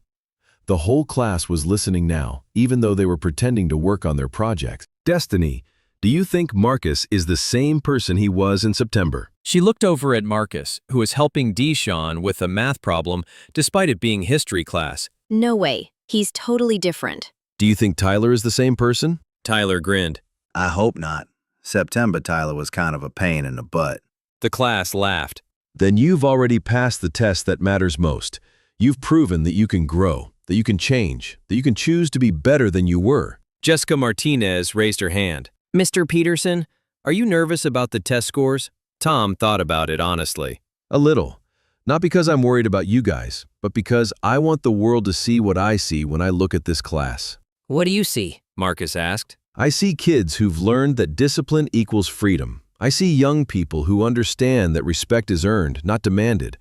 The whole class was listening now, even though they were pretending to work on their projects. "Destiny, do you think Marcus is the same person he was in September?" She looked over at Marcus, who was helping Deshaun with a math problem despite it being history class. "No way. He's totally different." "Do you think Tyler is the same person?" Tyler grinned. I hope not. September Tyler was kind of a pain in the butt. The class laughed. "Then you've already passed the test that matters most. You've proven that you can grow, that you can change, that you can choose to be better than you were." Jessica Martinez raised her hand. Mr. Peterson, are you nervous about the test scores? Tom thought about it honestly. A little. Not because I'm worried about you guys, but because I want the world to see what I see when I look at this class. What do you see? Marcus asked. I see kids who've learned that discipline equals freedom. I see young people who understand that respect is earned, not demanded.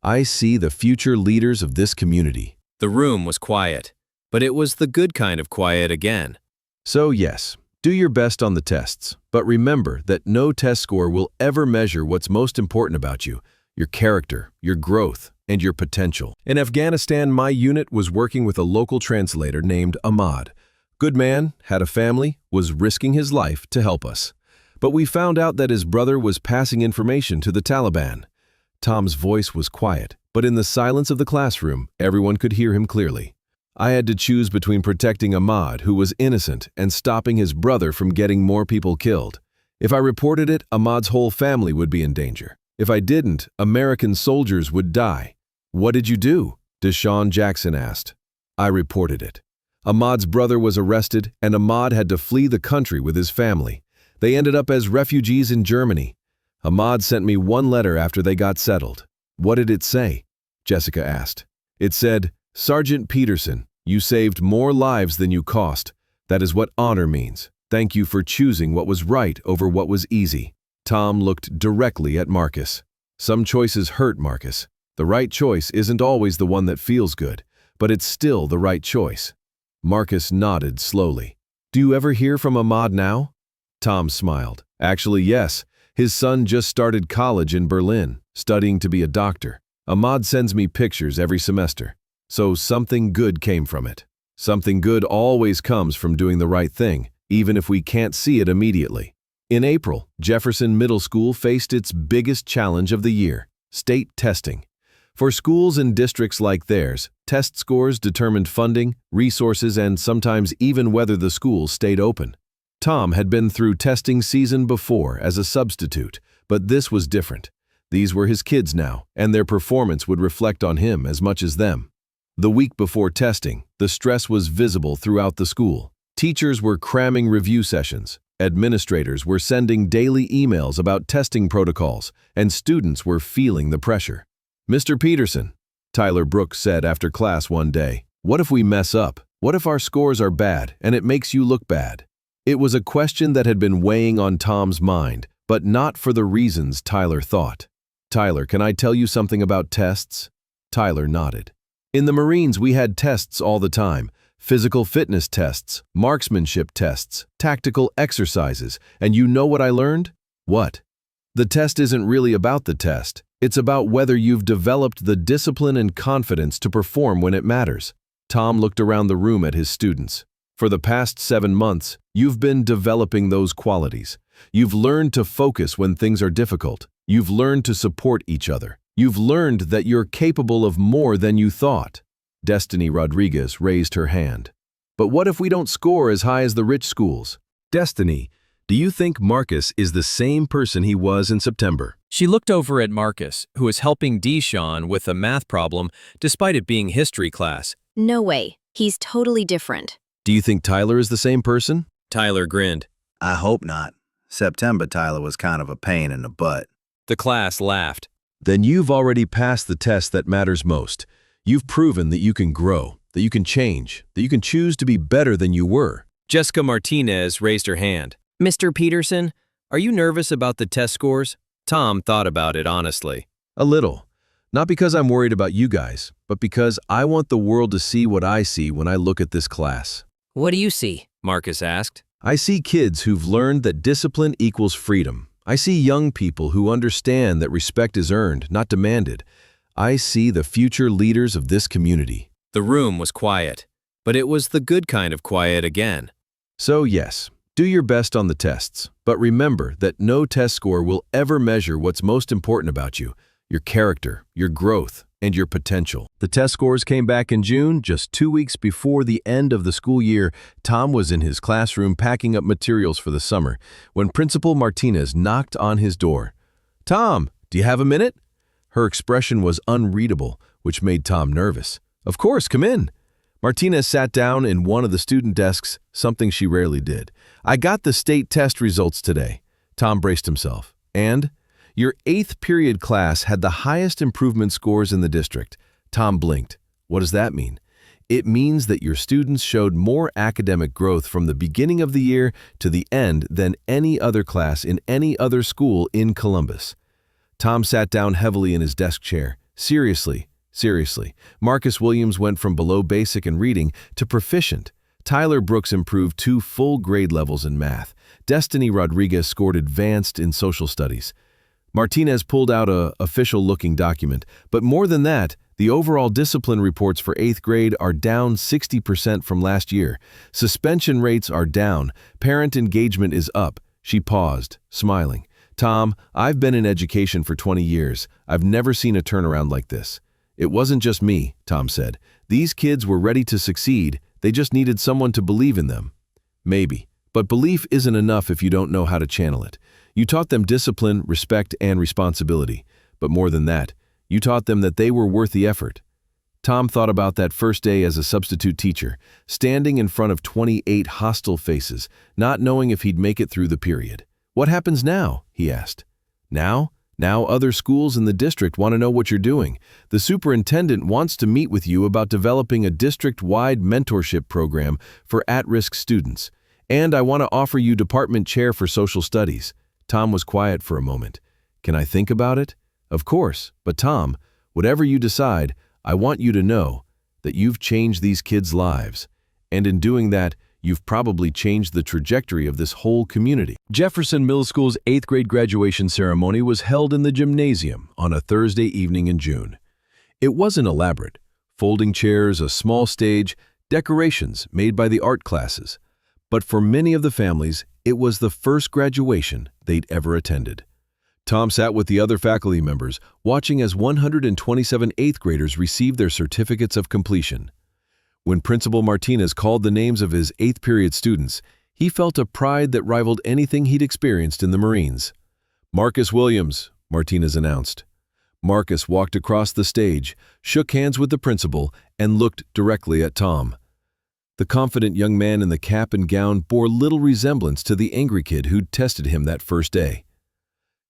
I see the future leaders of this community. The room was quiet, but it was the good kind of quiet again. So yes, do your best on the tests, but remember that no test score will ever measure what's most important about you, your character, your growth, and your potential. In Afghanistan, my unit was working with a local translator named Ahmad. Good man, had a family, was risking his life to help us. But we found out that his brother was passing information to the Taliban. Tom's voice was quiet, but in the silence of the classroom, everyone could hear him clearly. I had to choose between protecting Ahmad, who was innocent, and stopping his brother from getting more people killed. If I reported it, Ahmad's whole family would be in danger. If I didn't, American soldiers would die. What did you do? Deshaun Jackson asked. I reported it. Ahmad's brother was arrested, and Ahmad had to flee the country with his family. They ended up as refugees in Germany. Ahmad sent me one letter after they got settled. What did it say? Jessica asked. It said, Sergeant Peterson, you saved more lives than you cost. That is what honor means. Thank you for choosing what was right over what was easy. Tom looked directly at Marcus. Some choices hurt, Marcus. The right choice isn't always the one that feels good, but it's still the right choice. Marcus nodded slowly. Do you ever hear from Ahmad now? Tom smiled. Actually, yes. His son just started college in Berlin, studying to be a doctor. Ahmad sends me pictures every semester. So something good came from it. Something good always comes from doing the right thing, even if we can't see it immediately. In April, Jefferson Middle School faced its biggest challenge of the year, state testing. For schools in districts like theirs, test scores determined funding, resources, and sometimes even whether the school stayed open. Tom had been through testing season before as a substitute, but this was different. These were his kids now, and their performance would reflect on him as much as them. The week before testing, the stress was visible throughout the school. Teachers were cramming review sessions, administrators were sending daily emails about testing protocols, and students were feeling the pressure. Mr. Peterson, Tyler Brooks said after class one day, what if we mess up? What if our scores are bad and it makes you look bad? It was a question that had been weighing on Tom's mind, but not for the reasons Tyler thought. Tyler, can I tell you something about tests? Tyler nodded. In the Marines, we had tests all the time. Physical fitness tests, marksmanship tests, tactical exercises, and you know what I learned? What? The test isn't really about the test. It's about whether you've developed the discipline and confidence to perform when it matters. Tom looked around the room at his students. For the past 7 months, you've been developing those qualities. You've learned to focus when things are difficult. You've learned to support each other. You've learned that you're capable of more than you thought. Destiny Rodriguez raised her hand. But what if we don't score as high as the rich schools? Destiny, do you think Marcus is the same person he was in September? She looked over at Marcus, who was helping Deshaun with a math problem despite it being history class. No way. He's totally different. Do you think Tyler is the same person? Tyler grinned. I hope not. September Tyler was kind of a pain in the butt. The class laughed. Then you've already passed the test that matters most. You've proven that you can grow, that you can change, that you can choose to be better than you were. Jessica Martinez raised her hand. Mr. Peterson, are you nervous about the test scores? Tom thought about it honestly. A little. Not because I'm worried about you guys, but because I want the world to see what I see when I look at this class. What do you see? Marcus asked. I see kids who've learned that discipline equals freedom. I see young people who understand that respect is earned, not demanded. I see the future leaders of this community. The room was quiet, but it was the good kind of quiet again. So yes, do your best on the tests, but remember that no test score will ever measure what's most important about you, your character, your growth, and your potential. The test scores came back in June, just 2 weeks before the end of the school year. Tom was in his classroom packing up materials for the summer when Principal Martinez knocked on his door. Tom, do you have a minute? Her expression was unreadable, which made Tom nervous. Of course, come in. Martinez sat down in one of the student desks, something she rarely did. "I got the state test results today." Tom braced himself. "And?" "Your 8th period class had the highest improvement scores in the district." Tom blinked. "What does that mean?" "It means that your students showed more academic growth from the beginning of the year to the end than any other class in any other school in Columbus." Tom sat down heavily in his desk chair. Seriously, Marcus Williams went from below basic in reading to proficient. Tyler Brooks improved 2 full grade levels in math. Destiny Rodriguez scored advanced in social studies. Martinez pulled out a official-looking document, but more than that, the overall discipline reports for 8th grade are down 60% from last year. Suspension rates are down. Parent engagement is up. She paused, smiling. "Tom, I've been in education for 20 years. I've never seen a turnaround like this." "It wasn't just me," Tom said. "These kids were ready to succeed. They just needed someone to believe in them." "Maybe. But belief isn't enough if you don't know how to channel it. You taught them discipline, respect, and responsibility. But more than that, you taught them that they were worth the effort." Tom thought about that first day as a substitute teacher, standing in front of 28 hostile faces, not knowing if he'd make it through the period. "What happens now?" he asked. "Now? Now other schools in the district want to know what you're doing. The superintendent wants to meet with you about developing a district-wide mentorship program for at-risk students. And I want to offer you department chair for social studies." Tom was quiet for a moment. "Can I think about it?" "Of course, but Tom, whatever you decide, I want you to know that you've changed these kids' lives. And in doing that, you've probably changed the trajectory of this whole community." Jefferson Middle School's 8th grade graduation ceremony was held in the gymnasium on a Thursday evening in June. It wasn't elaborate. Folding chairs, a small stage, decorations made by the art classes. But for many of the families, it was the first graduation they'd ever attended. Tom sat with the other faculty members, watching as 127 8th graders received their certificates of completion. When Principal Martinez called the names of his 8th period students, he felt a pride that rivaled anything he'd experienced in the Marines. "Marcus Williams," Martinez announced. Marcus walked across the stage, shook hands with the principal, and looked directly at Tom. The confident young man in the cap and gown bore little resemblance to the angry kid who'd tested him that first day.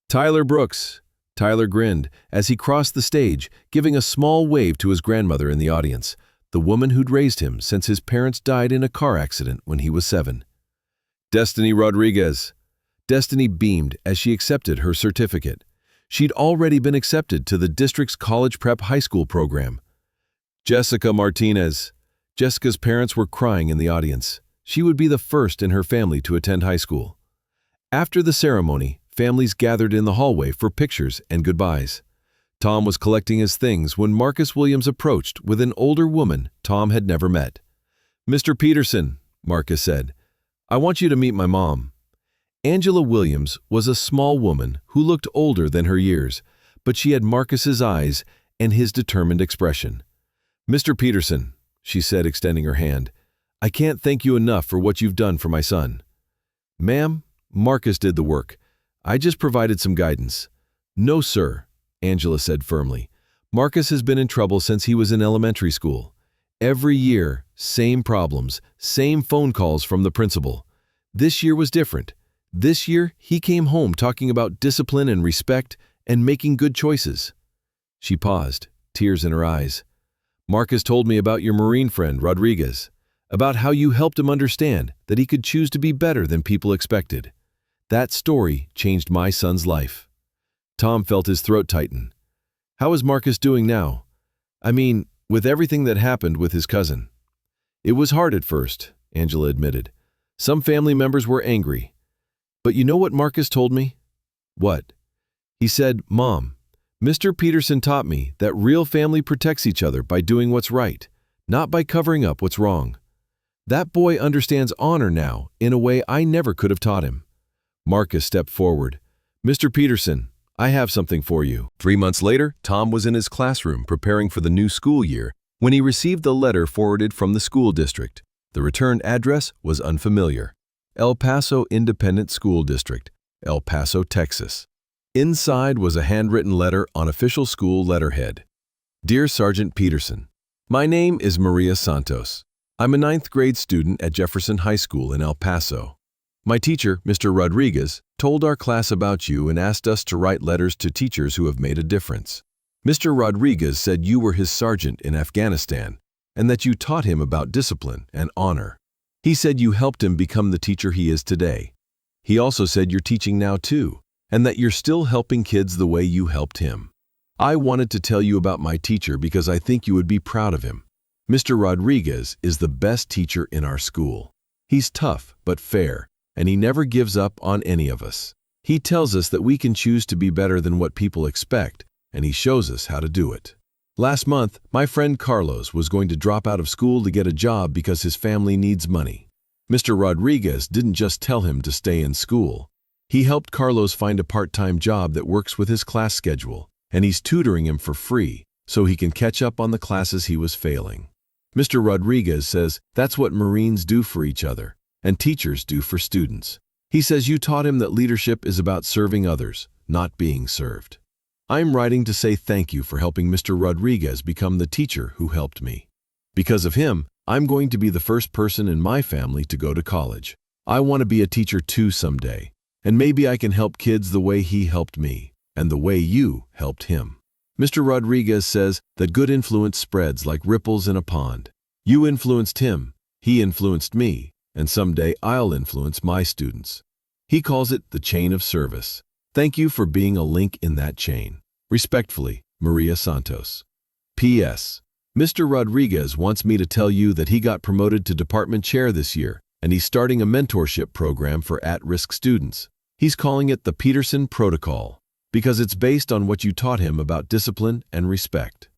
"Tyler Brooks." Tyler grinned as he crossed the stage, giving a small wave to his grandmother in the audience, the woman who'd raised him since his parents died in a car accident when he was 7. "Destiny Rodriguez." Destiny beamed as she accepted her certificate. She'd already been accepted to the district's college prep high school program. "Jessica Martinez." Jessica's parents were crying in the audience. She would be the first in her family to attend high school. After the ceremony, families gathered in the hallway for pictures and goodbyes. Tom was collecting his things when Marcus Williams approached with an older woman Tom had never met. "Mr. Peterson," Marcus said, "I want you to meet my mom." Angela Williams was a small woman who looked older than her years, but she had Marcus's eyes and his determined expression. "Mr. Peterson," she said, extending her hand, "I can't thank you enough for what you've done for my son." "Ma'am, Marcus did the work. I just provided some guidance." "No, sir," Angela said firmly. "Marcus has been in trouble since he was in elementary school. Every year, same problems, same phone calls from the principal. This year was different. This year, he came home talking about discipline and respect and making good choices." She paused, tears in her eyes. "Marcus told me about your Marine friend, Rodriguez, about how you helped him understand that he could choose to be better than people expected. That story changed my son's life." Tom felt his throat tighten. "How is Marcus doing now? I mean, with everything that happened with his cousin." "It was hard at first," Angela admitted. "Some family members were angry. But you know what Marcus told me?" "What?" "He said, 'Mom, Mr. Peterson taught me that real family protects each other by doing what's right, not by covering up what's wrong. That boy understands honor now in a way I never could have taught him." Marcus stepped forward. "Mr. Peterson, I have something for you." 3 months later, Tom was in his classroom preparing for the new school year when he received a letter forwarded from the school district. The returned address was unfamiliar. El Paso Independent School District, El Paso, Texas. Inside was a handwritten letter on official school letterhead. "Dear Sergeant Peterson, My name is Maria Santos. I'm a ninth grade student at Jefferson High School in El Paso. My teacher, Mr. Rodriguez, told our class about you and asked us to write letters to teachers who have made a difference. Mr. Rodriguez said you were his sergeant in Afghanistan and that you taught him about discipline and honor. He said you helped him become the teacher he is today. He also said you're teaching now too, and that you're still helping kids the way you helped him. I wanted to tell you about my teacher because I think you would be proud of him. Mr. Rodriguez is the best teacher in our school. He's tough but fair, and he never gives up on any of us. He tells us that we can choose to be better than what people expect, and he shows us how to do it. Last month, my friend Carlos was going to drop out of school to get a job because his family needs money. Mr. Rodriguez didn't just tell him to stay in school. He helped Carlos find a part-time job that works with his class schedule, and he's tutoring him for free so he can catch up on the classes he was failing. Mr. Rodriguez says that's what Marines do for each other, and teachers do for students. He says you taught him that leadership is about serving others, not being served. I'm writing to say thank you for helping Mr. Rodriguez become the teacher who helped me. Because of him, I'm going to be the first person in my family to go to college. I want to be a teacher too someday, and maybe I can help kids the way he helped me, and the way you helped him. Mr. Rodriguez says that good influence spreads like ripples in a pond. You influenced him, he influenced me, and someday I'll influence my students. He calls it the chain of service. Thank you for being a link in that chain. Respectfully, Maria Santos. P.S. Mr. Rodriguez wants me to tell you that he got promoted to department chair this year, and he's starting a mentorship program for at-risk students. He's calling it the Peterson Protocol, because it's based on what you taught him about discipline and respect.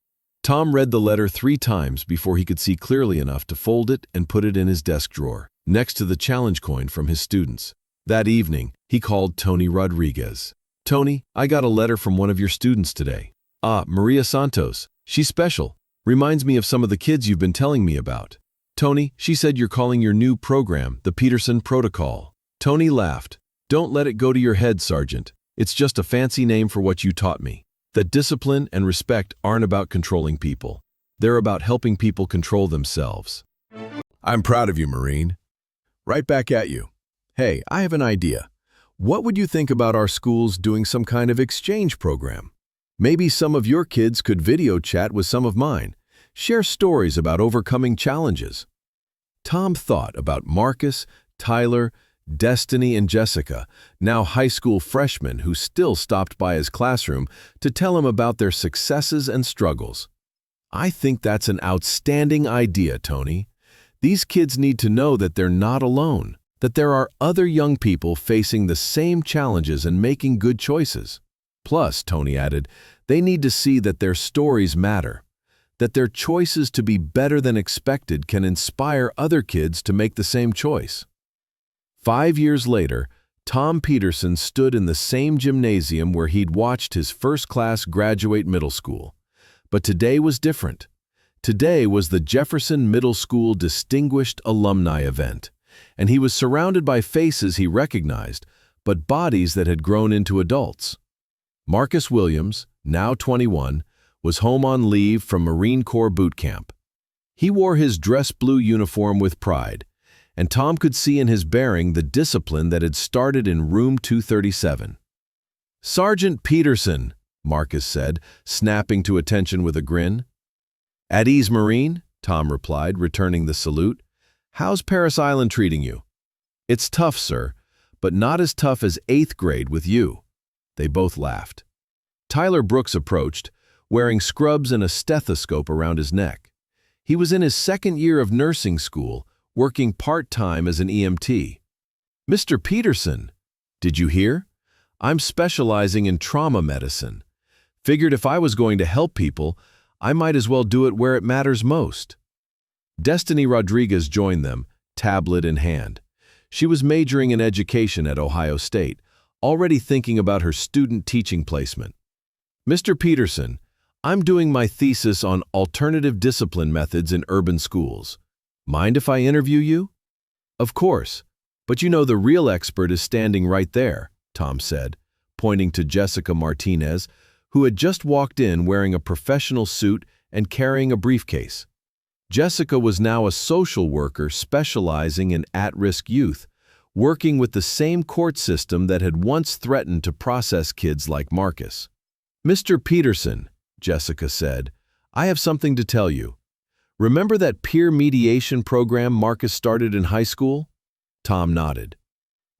Tom read the letter 3 times before he could see clearly enough to fold it and put it in his desk drawer, next to the challenge coin from his students. That evening, he called Tony Rodriguez. Tony, I got a letter from one of your students today. Maria Santos. She's special. Reminds me of some of the kids you've been telling me about. Tony, she said you're calling your new program the Peterson Protocol. Tony laughed. Don't let it go to your head, Sergeant. It's just a fancy name for what you taught me. That discipline and respect aren't about controlling people. They're about helping people control themselves. I'm proud of you, Marine. Right back at you. Hey, I have an idea. What would you think about our schools doing some kind of exchange program? Maybe some of your kids could video chat with some of mine, share stories about overcoming challenges. Tom thought about Marcus, Tyler, Destiny, and Jessica, now high school freshmen who still stopped by his classroom to tell him about their successes and struggles. I think that's an outstanding idea, Tony. These kids need to know that they're not alone, that there are other young people facing the same challenges and making good choices. Plus, Tony added, they need to see that their stories matter, that their choices to be better than expected can inspire other kids to make the same choice. 5 years later, Tom Peterson stood in the same gymnasium where he'd watched his first class graduate middle school. But today was different. Today was the Jefferson Middle School Distinguished Alumni event, and he was surrounded by faces he recognized, but bodies that had grown into adults. Marcus Williams, now 21, was home on leave from Marine Corps boot camp. He wore his dress blue uniform with pride, and Tom could see in his bearing the discipline that had started in room 237. "Sergeant Peterson," Marcus said, snapping to attention with a grin. "At ease, Marine," Tom replied, returning the salute. "How's Paris Island treating you?" "It's tough, sir, but not as tough as 8th grade with you." They both laughed. Tyler Brooks approached, wearing scrubs and a stethoscope around his neck. He was in his 2nd year of nursing school, working part-time as an EMT. "Mr. Peterson, did you hear? I'm specializing in trauma medicine. Figured if I was going to help people, I might as well do it where it matters most." Destiny Rodriguez joined them, tablet in hand. She was majoring in education at Ohio State, already thinking about her student teaching placement. "Mr. Peterson, I'm doing my thesis on alternative discipline methods in urban schools. Mind if I interview you?" "Of course, but you know the real expert is standing right there," Tom said, pointing to Jessica Martinez, who had just walked in wearing a professional suit and carrying a briefcase. Jessica was now a social worker specializing in at-risk youth, working with the same court system that had once threatened to process kids like Marcus. "Mr. Peterson," Jessica said, "I have something to tell you. Remember that peer mediation program Marcus started in high school?" Tom nodded.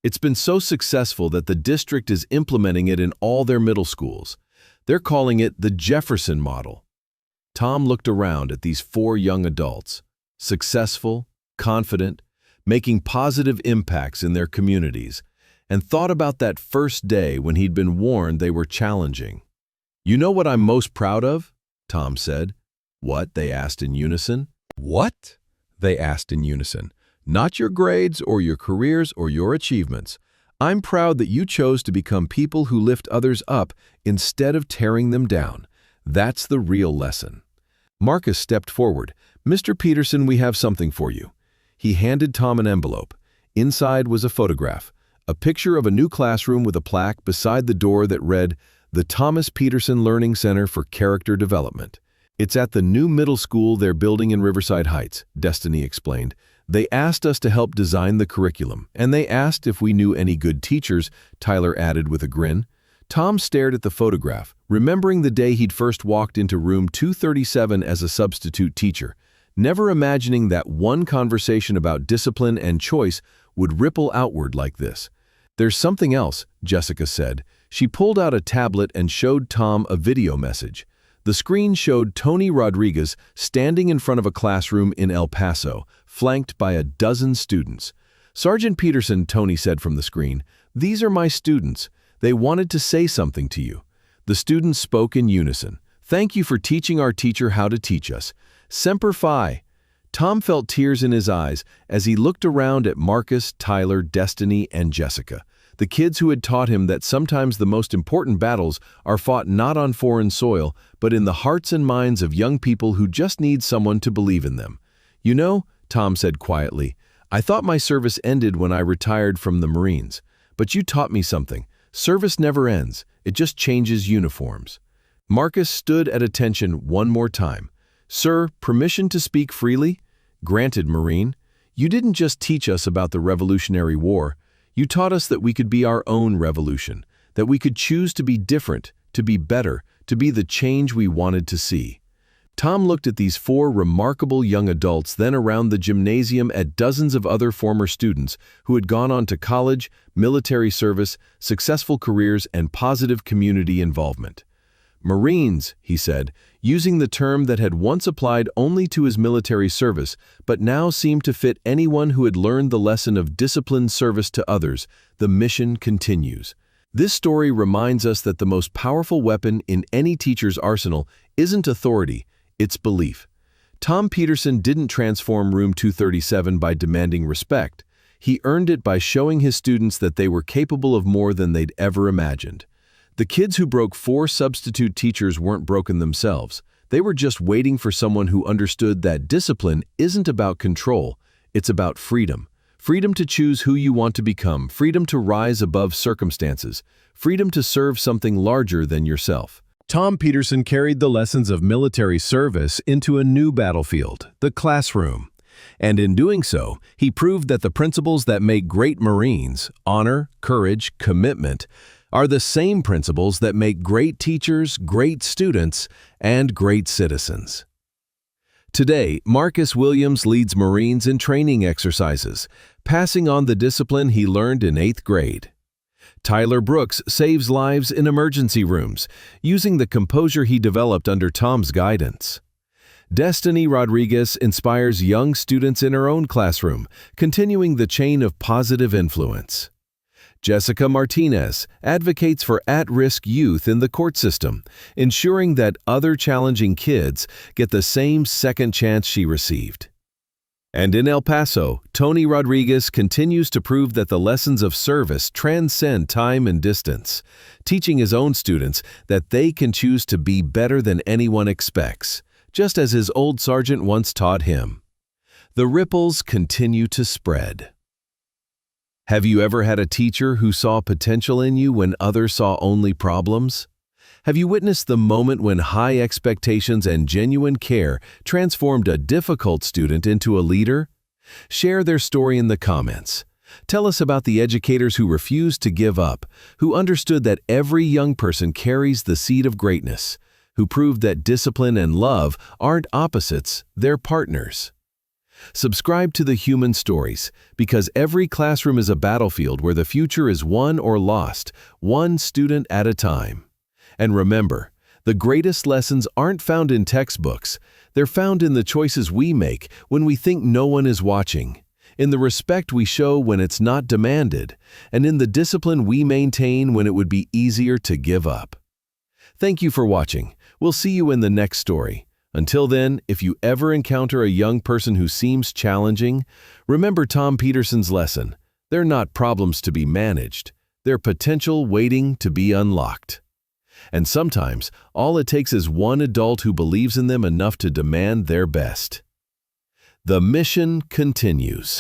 "It's been so successful that the district is implementing it in all their middle schools. They're calling it the Jefferson model." Tom looked around at these 4 young adults, successful, confident, making positive impacts in their communities, and thought about that first day when he'd been warned they were challenging. "You know what I'm most proud of?" Tom said. "What?" they asked in unison. "What?" they asked in unison. "Not your grades or your careers or your achievements. I'm proud that you chose to become people who lift others up instead of tearing them down. That's the real lesson." Marcus stepped forward. "Mr. Peterson, we have something for you." He handed Tom an envelope. Inside was a photograph, a picture of a new classroom with a plaque beside the door that read, "The Thomas Peterson Learning Center for Character Development." "It's at the new middle school they're building in Riverside Heights," Destiny explained. "They asked us to help design the curriculum, and they asked if we knew any good teachers," Tyler added with a grin. Tom stared at the photograph, remembering the day he'd first walked into room 237 as a substitute teacher, never imagining that one conversation about discipline and choice would ripple outward like this. "There's something else," Jessica said. She pulled out a tablet and showed Tom a video message. The screen showed Tony Rodriguez standing in front of a classroom in El Paso, flanked by a dozen students. "Sergeant Peterson," Tony said from the screen, "these are my students. They wanted to say something to you." The students spoke in unison. "Thank you for teaching our teacher how to teach us. Semper Fi." Tom felt tears in his eyes as he looked around at Marcus, Tyler, Destiny, and Jessica, the kids who had taught him that sometimes the most important battles are fought not on foreign soil, but in the hearts and minds of young people who just need someone to believe in them. "You know," Tom said quietly, "I thought my service ended when I retired from the Marines. But you taught me something. Service never ends. It just changes uniforms." Marcus stood at attention one more time. "Sir, permission to speak freely?" "Granted, Marine. You didn't just teach us about the Revolutionary War. You taught us that we could be our own revolution, that we could choose to be different, to be better, to be the change we wanted to see." Tom looked at these 4 remarkable young adults, then around the gymnasium at dozens of other former students who had gone on to college, military service, successful careers, and positive community involvement. "Marines," he said, using the term that had once applied only to his military service, but now seemed to fit anyone who had learned the lesson of disciplined service to others. "The mission continues." This story reminds us that the most powerful weapon in any teacher's arsenal isn't authority, it's belief. Tom Peterson didn't transform room 237 by demanding respect. He earned it by showing his students that they were capable of more than they'd ever imagined. The kids who broke 4 substitute teachers weren't broken themselves. They were just waiting for someone who understood that discipline isn't about control, it's about freedom. Freedom to choose who you want to become, freedom to rise above circumstances, freedom to serve something larger than yourself. Tom Peterson carried the lessons of military service into a new battlefield, the classroom. And in doing so, he proved that the principles that make great Marines, honor, courage, commitment, are the same principles that make great teachers, great students, and great citizens. Today, Marcus Williams leads Marines in training exercises, passing on the discipline he learned in 8th grade. Tyler Brooks saves lives in emergency rooms, using the composure he developed under Tom's guidance. Destiny Rodriguez inspires young students in her own classroom, continuing the chain of positive influence. Jessica Martinez advocates for at-risk youth in the court system, ensuring that other challenging kids get the same second chance she received. And in El Paso, Tony Rodriguez continues to prove that the lessons of service transcend time and distance, teaching his own students that they can choose to be better than anyone expects, just as his old sergeant once taught him. The ripples continue to spread. Have you ever had a teacher who saw potential in you when others saw only problems? Have you witnessed the moment when high expectations and genuine care transformed a difficult student into a leader? Share their story in the comments. Tell us about the educators who refused to give up, who understood that every young person carries the seed of greatness, who proved that discipline and love aren't opposites, they're partners. Subscribe to The Human Stories, because every classroom is a battlefield where the future is won or lost, one student at a time. And remember, the greatest lessons aren't found in textbooks. They're found in the choices we make when we think no one is watching, in the respect we show when it's not demanded, and in the discipline we maintain when it would be easier to give up. Thank you for watching. We'll see you in the next story. Until then, if you ever encounter a young person who seems challenging, remember Tom Peterson's lesson. They're not problems to be managed. They're potential waiting to be unlocked. And sometimes, all it takes is one adult who believes in them enough to demand their best. The mission continues.